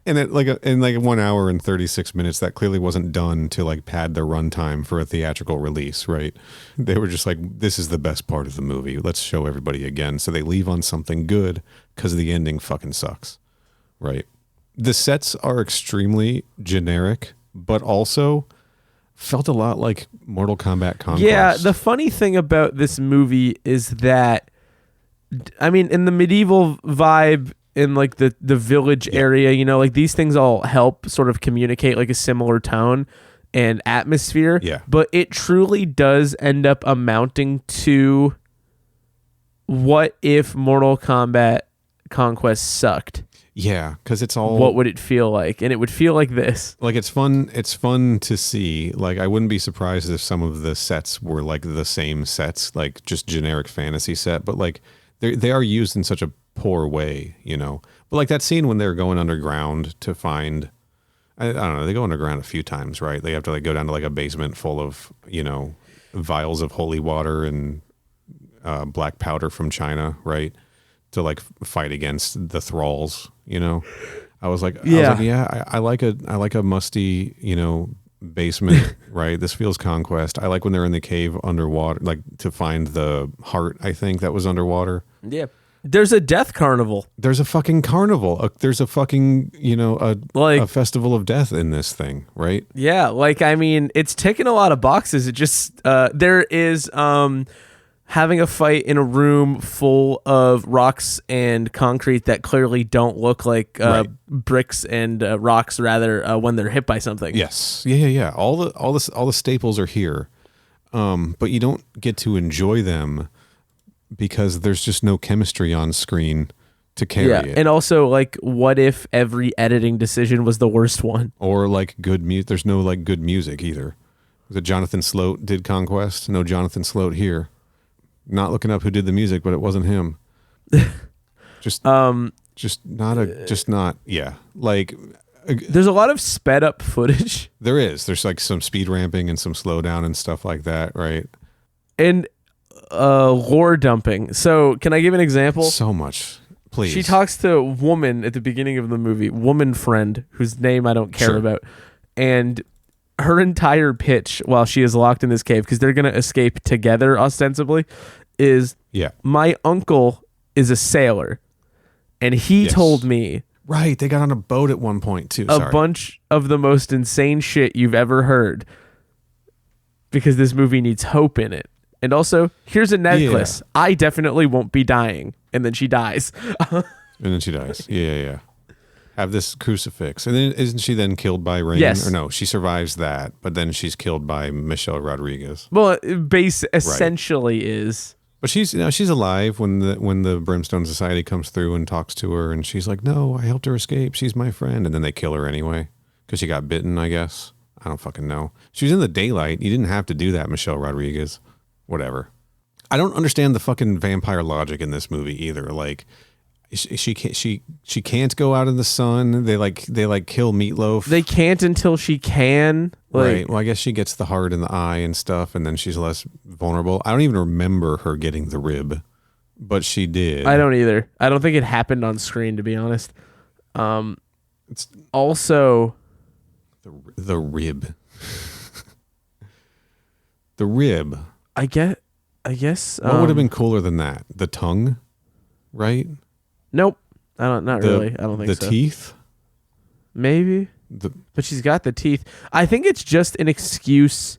And in 1 hour and 36 minutes, that clearly wasn't done to like pad their runtime for a theatrical release, right? They were just like, this is the best part of the movie. Let's show everybody again. So they leave on something good because the ending fucking sucks, right? The sets are extremely generic, but also felt a lot like Mortal Kombat Conquest. Yeah, the funny thing about this movie is that, I mean, in the medieval vibe, in like the village area, you know, like these things all help sort of communicate like a similar tone and atmosphere. Yeah. But it truly does end up amounting to what if Mortal Kombat Conquest sucked? Yeah, because it's all what would it feel like? And it would feel like this. like it's fun to see. Like I wouldn't be surprised if some of the sets were like the same sets, like just generic fantasy set, but like they are used in such a poor way, you know. But like that scene when they're going underground to find, I don't know, they go underground a few times, right? They have to like go down to like a basement full of, you know, vials of holy water and black powder from China, right? To like fight against the thralls, you know. I was like, I like a musty, you know, basement, right? This feels conquest. I like when they're in the cave underwater, like to find the heart, I think that was underwater. Yeah. There's a death carnival. There's a fucking carnival. There's a fucking, you know, a festival of death in this thing, right? Yeah, like I mean, it's ticking a lot of boxes. It just there is having a fight in a room full of rocks and concrete that clearly don't look like bricks and rocks, rather when they're hit by something. Yes, yeah. All the staples are here, but you don't get to enjoy them because there's just no chemistry on screen to carry it. And also, like, what if every editing decision was the worst one? Or like good music. There's no like good music either. Was it Jonathan Sloat did Conquest? No Jonathan Sloat here. Not looking up who did the music, but it wasn't him. Just not. Yeah, like there's a lot of sped up footage. There is. There's like some speed ramping and some slowdown and stuff like that, right? And lore dumping. So, can I give an example? So much, please. She talks to a woman at the beginning of the movie, woman friend, whose name I don't care about, and her entire pitch while she is locked in this cave, because they're going to escape together ostensibly, is my uncle is a sailor and he told me they got on a boat at one point too. A bunch of the most insane shit you've ever heard, because this movie needs hope in it. And also, here's a necklace. I definitely won't be dying. And then she dies. Yeah. Have this crucifix. And then isn't she then killed by rain? Yes. Or no, she survives that, but then she's killed by Michelle Rodriguez. Well, essentially is. But she's alive when the Brimstone Society comes through and talks to her, and she's like, "No, I helped her escape. She's my friend." And then they kill her anyway because she got bitten, I guess. I don't fucking know. She was in the daylight. You didn't have to do that, Michelle Rodriguez. Whatever. I don't understand the fucking vampire logic in this movie either. Like, she can't go out in the sun. They kill Meatloaf. They can't until she can. Right. Well, I guess she gets the heart in the eye and stuff, and then she's less vulnerable. I don't even remember her getting the rib, but she did. I don't either. I don't think it happened on screen, to be honest. It's also the rib. The rib. I guess. What would have been cooler than that? The tongue, right? Nope. Not really. I don't think so. The teeth? Maybe. But she's got the teeth. I think it's just an excuse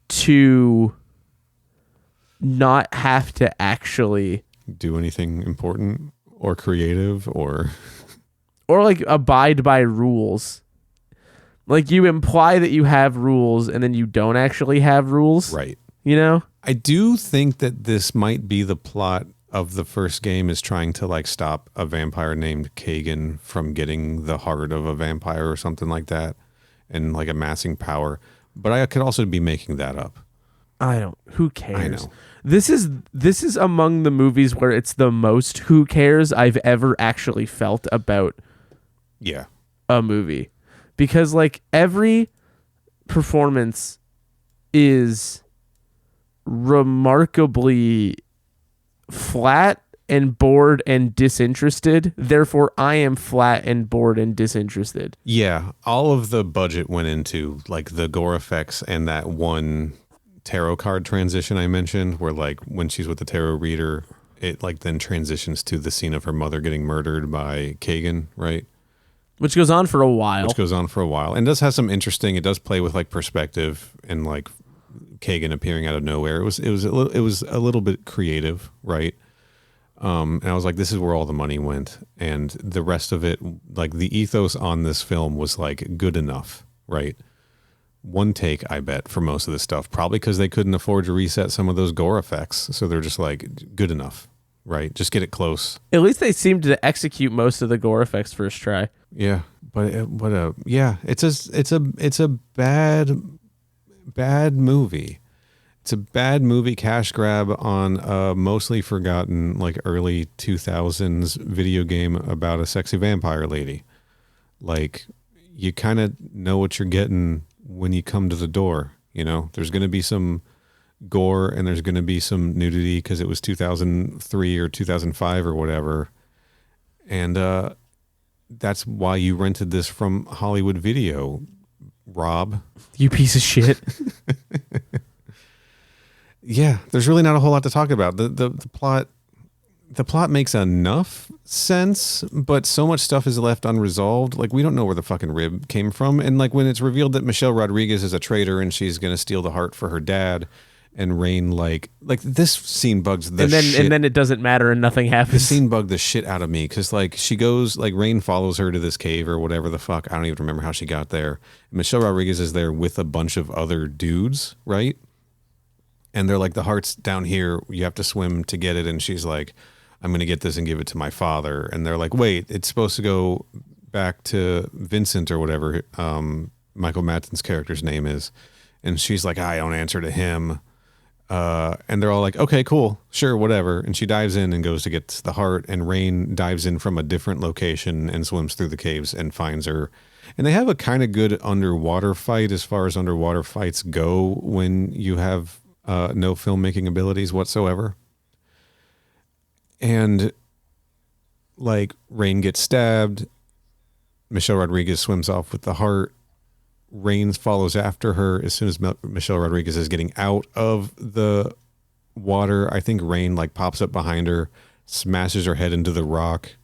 to not have to actually do anything important or creative or like abide by rules. Like, you imply that you have rules and then you don't actually have rules. Right. You know? I do think that this might be the plot of the first game, is trying to like stop a vampire named Kagan from getting the heart of a vampire or something like that, and like amassing power. But I could also be making that up. Who cares? I know. This is among the movies where it's the most who cares I've ever actually felt about a movie. Because like every performance is remarkably flat and bored and disinterested. Therefore, I am flat and bored and disinterested. Yeah, all of the budget went into like the gore effects and that one tarot card transition I mentioned, where like when she's with the tarot reader, it like then transitions to the scene of her mother getting murdered by Kagan, right? Which goes on for a while. And does have some interesting. It does play with like perspective and like Kagan appearing out of nowhere. It was a little bit creative, right? And I was like, this is where all the money went, and the rest of it, like the ethos on this film was like good enough, right? One take, I bet, for most of this stuff, probably because they couldn't afford to reset some of those gore effects, so they're just like good enough, right? Just get it close. At least they seem to execute most of the gore effects first try. Yeah, but it's a bad movie. It's a bad movie cash grab on a mostly forgotten like early 2000s video game about a sexy vampire lady. Like, you kind of know what you're getting when you come to the door. You know, there's going to be some gore and there's going to be some nudity because it was 2003 or 2005 or whatever. And that's why you rented this from Hollywood Video, Rob. You piece of shit. Yeah, there's really not a whole lot to talk about. The plot makes enough sense, but so much stuff is left unresolved. Like, we don't know where the fucking rib came from. And like, when it's revealed that Michelle Rodriguez is a traitor and she's going to steal the heart for her dad, and Rain like this scene bugs the shit. And then it doesn't matter and nothing happens. The scene bugged the shit out of me because like she goes, like Rain follows her to this cave or whatever the fuck. I don't even remember how she got there. And Michelle Rodriguez is there with a bunch of other dudes, right? And they're like, the heart's down here. You have to swim to get it. And she's like, I'm going to get this and give it to my father. And they're like, wait, it's supposed to go back to Vincent or whatever Michael Madsen's character's name is. And she's like, I don't answer to him. And they're all like, okay, cool, sure, whatever. And she dives in and goes to get the heart. And Rain dives in from a different location and swims through the caves and finds her. And they have a kind of good underwater fight as far as underwater fights go when you have no filmmaking abilities whatsoever. And like, Rain gets stabbed. Michelle Rodriguez swims off with the heart. Rain follows after her as soon as Michelle Rodriguez is getting out of the water. I think Rain like pops up behind her, smashes her head into the rock,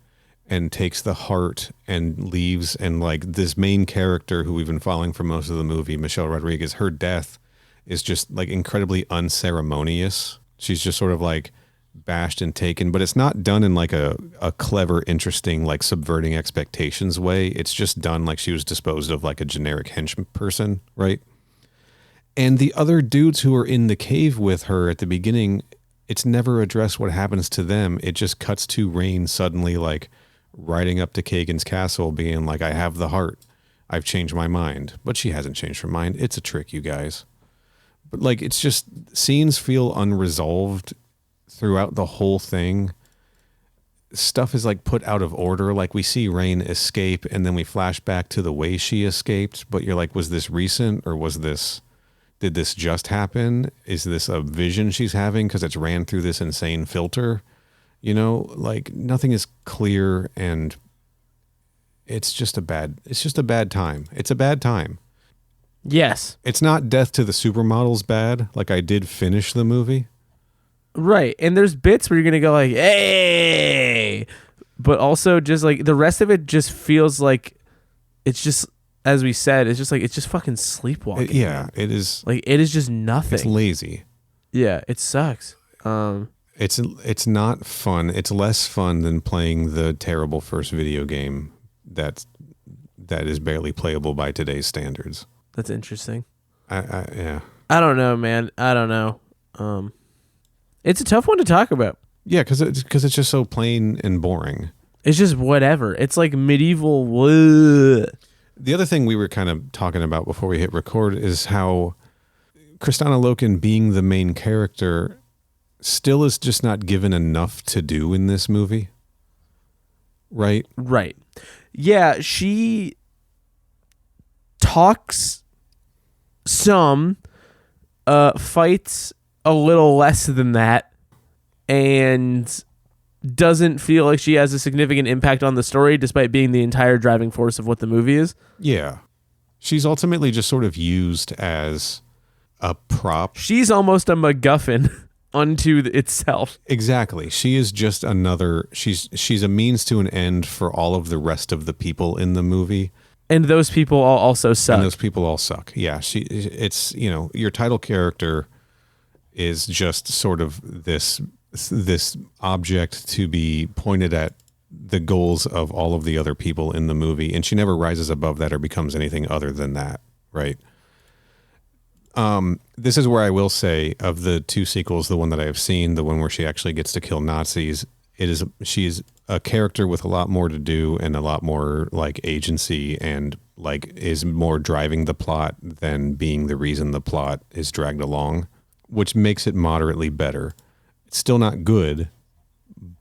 and takes the heart and leaves. And like, this main character who we've been following for most of the movie, Michelle Rodriguez, her death is just like incredibly unceremonious. She's just sort of like bashed and taken, but it's not done in like a clever, interesting, like subverting expectations way. It's just done like she was disposed of like a generic henchman person, right? And the other dudes who are in the cave with her at the beginning, it's never addressed what happens to them. It just cuts to Rain suddenly like riding up to Kagan's castle being like, I have the heart. I've changed my mind. But she hasn't changed her mind. It's a trick, you guys. But like, it's just, scenes feel unresolved throughout the whole thing. Stuff is like put out of order. Like, we see Rain escape and then we flash back to the way she escaped. But you're like, was this recent or did this just happen? Is this a vision she's having because it's ran through this insane filter? You know, like, nothing is clear, and it's just a bad time. It's a bad time. Yes. It's not Death to the Supermodels bad. Like, I did finish the movie. Right. And there's bits where you're going to go like, hey, but also just like the rest of it just feels like it's just, as we said, it's just fucking sleepwalking. It is. Like, it is just nothing. It's lazy. Yeah, it sucks. It's not fun. It's less fun than playing the terrible first video game that is barely playable by today's standards. That's interesting. Yeah. I don't know, man. I don't know. It's a tough one to talk about. Yeah, because it's just so plain and boring. It's just whatever. It's like medieval. Bleh. The other thing we were kind of talking about before we hit record is how Kristanna Loken, being the main character, still is just not given enough to do in this movie. Right? Right. Yeah, she talks some, fights a little less than that, and doesn't feel like she has a significant impact on the story despite being the entire driving force of what the movie is. Yeah. She's ultimately just sort of used as a prop. She's almost a MacGuffin unto itself. Exactly. She is just another, she's a means to an end for all of the rest of the people in the movie. And those people all also suck. And those people all suck. Yeah. It's, you know, your title character is just sort of this object to be pointed at the goals of all of the other people in the movie, and she never rises above that or becomes anything other than that, right? This is where I will say, of the two sequels, the one that I have seen, the one where she actually gets to kill Nazis, she's a character with a lot more to do and a lot more like agency and like is more driving the plot than being the reason the plot is dragged along, which makes it moderately better. It's still not good,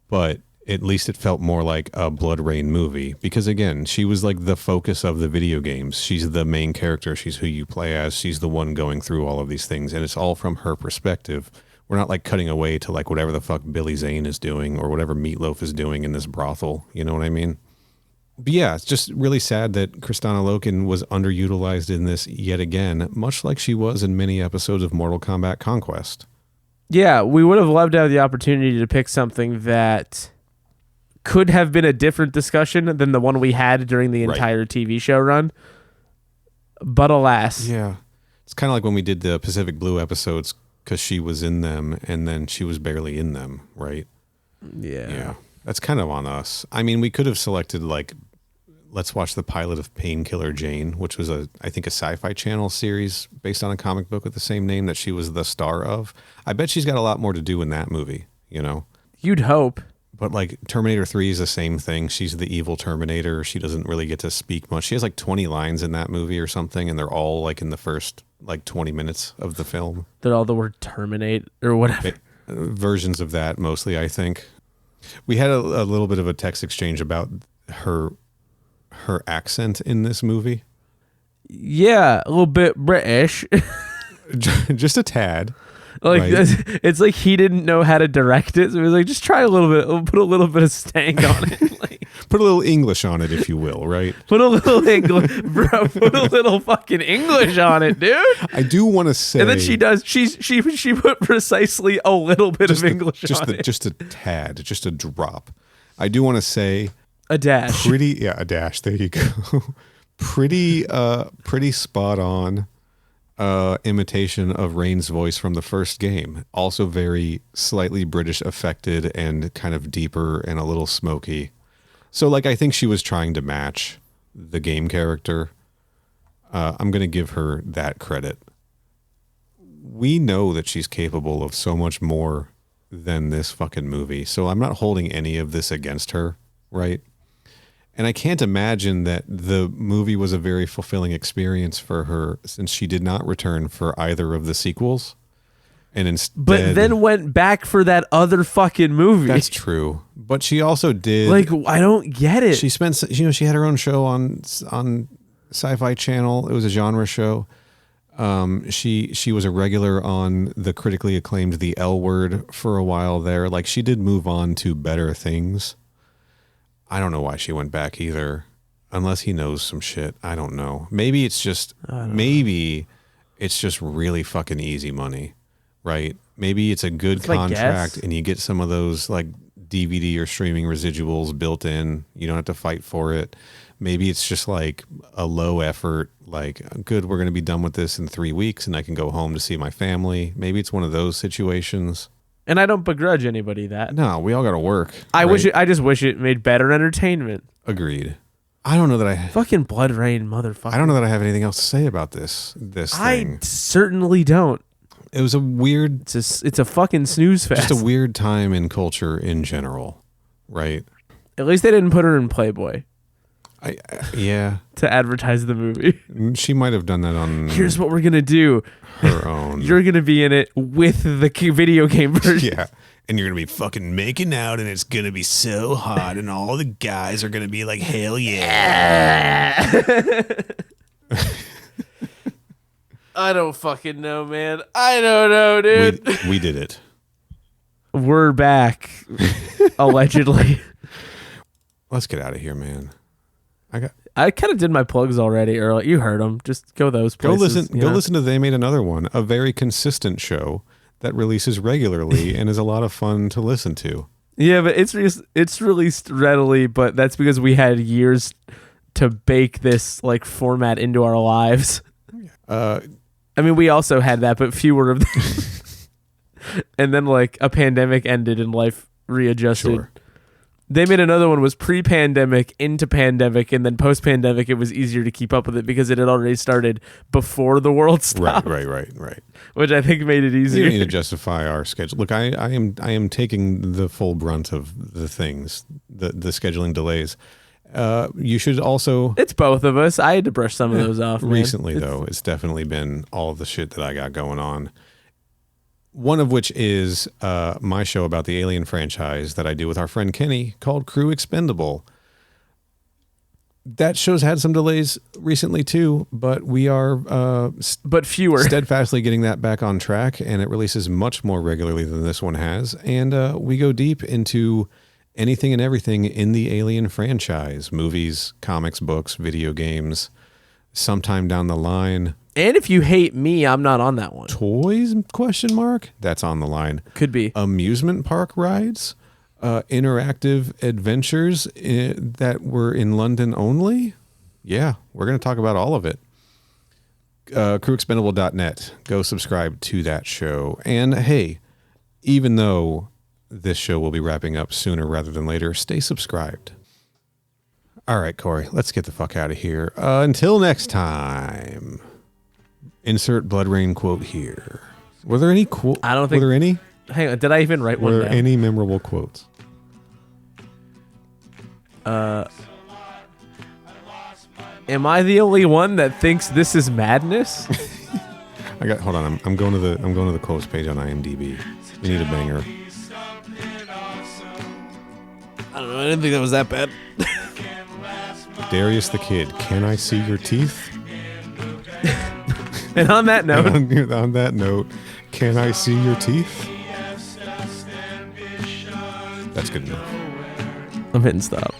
but at least it felt more like a Bloodrayne movie because, again, she was like the focus of the video games. She's the main character. She's who you play as. She's the one going through all of these things, and it's all from her perspective. We're not like cutting away to like whatever the fuck Billy Zane is doing or whatever Meatloaf is doing in this brothel. You know what I mean? But yeah, it's just really sad that Kristanna Loken was underutilized in this yet again, much like she was in many episodes of Mortal Kombat Conquest. Yeah, we would have loved to have the opportunity to pick something that could have been a different discussion than the one we had during the entire TV show run. But alas. Yeah. It's kind of like when we did the Pacific Blue episodes because she was in them and then she was barely in them, right? Yeah. That's kind of on us. I mean, we could have selected like, let's watch the pilot of Painkiller Jane, which was I think a Sci-Fi Channel series based on a comic book with the same name that she was the star of. I bet she's got a lot more to do in that movie, you know? You'd hope. But like Terminator 3 is the same thing. She's the evil Terminator. She doesn't really get to speak much. She has like 20 lines in that movie or something, and they're all like in the first like 20 minutes of the film. They're all the word terminate or whatever. Versions of that mostly, I think. We had a little bit of a text exchange about her accent in this movie. Yeah, a little bit British. Just a tad. Like right? It's like he didn't know how to direct it, so he was like, just try a little bit, put a little bit of stank on it. Like, put a little English on it, if you will, right? Put a little English, bro. Put a little fucking English on it, dude. I do want to say, and then she does. She put precisely a little bit of English on it, just a tad, just a drop. I do want to say a dash. A dash. There you go. pretty spot on. Imitation of Rain's voice from the first game. Also very slightly British affected and kind of deeper and a little smoky. So like I think she was trying to match the game character. I'm going to give her that credit. We know that she's capable of so much more than this fucking movie. So I'm not holding any of this against her, right? And I can't imagine that the movie was a very fulfilling experience for her since she did not return for either of the sequels. And instead, but then went back for that other fucking movie. That's true. But she also did. Like, I don't get it. She spent, she had her own show on Sci-Fi Channel. It was a genre show. She was a regular on the critically acclaimed The L Word for a while there. Like, she did move on to better things. I don't know why she went back either, unless he knows some shit. I don't know. Maybe it's just really fucking easy money, right? Maybe it's a good contract and you get some of those like DVD or streaming residuals built in. You don't have to fight for it. Maybe it's just like a low effort, like, good, we're going to be done with this in 3 weeks and I can go home to see my family. Maybe it's one of those situations. And I don't begrudge anybody that. No, we all got to work. I just wish it made better entertainment. Agreed. I don't know that I fucking Bloodrayne, motherfucker. I don't know that I have anything else to say about this thing. I certainly don't. It was a weird. It's a fucking snooze fest. Just a weird time in culture in general, right? At least they didn't put her in Playboy. Yeah. To advertise the movie. She might have done that on. Here's what we're gonna do. Her own. You're gonna be in it with the video game version. Yeah. And you're gonna be fucking making out, and it's gonna be so hot, and all the guys are gonna be like, "Hell yeah!" I don't fucking know, man. I don't know, dude. We did it. We're back, allegedly. Let's get out of here, man. I kind of did my plugs already earlier. You heard them. Just go those places. Go listen to They Made Another One, a very consistent show that releases regularly and is a lot of fun to listen to. Yeah, but it's released readily, but that's because we had years to bake this like format into our lives. I mean, we also had that, but fewer of them. And then like a pandemic ended and life readjusted. Sure. They made another one was pre-pandemic into pandemic, and then post-pandemic it was easier to keep up with it because it had already started before the world stopped. Right. Which I think made it You easier. don't need to justify our schedule. Look, I am taking the full brunt of the things, the scheduling delays. You should also It's both of us. I had to brush some of those off. Man. recently though. It's definitely been all the shit that I got going on. One of which is my show about the Alien franchise that I do with our friend Kenny called Crew Expendable. That show's had some delays recently too, but we are but fewer. steadfastly getting that back on track, and it releases much more regularly than this one has. And we go deep into anything and everything in the Alien franchise: movies, comics, books, video games. Sometime down the line, And if you hate me, I'm not on that one. toys? Question mark. That's on the line. Could be. Amusement park rides, interactive adventures that were in London only. Yeah, we're going to talk about all of it. Crewexpendable.net. Go subscribe to that show. And hey, even though this show will be wrapping up sooner rather than later, stay subscribed. All right, Corey, let's get the fuck out of here. Until next time. Insert Bloodrayne quote here. Were there any quotes? I don't think- Were there any? Hang on. Did I even write Were one there down? any memorable quotes? Am I the only one that thinks this is madness? Hold on. I'm going to the quotes page on IMDb. We need a banger. I don't know. I didn't think that was that bad. Darius the Kid. Can I see your teeth? And on that note, On that note, can I see your teeth? That's good enough. I'm hitting stop.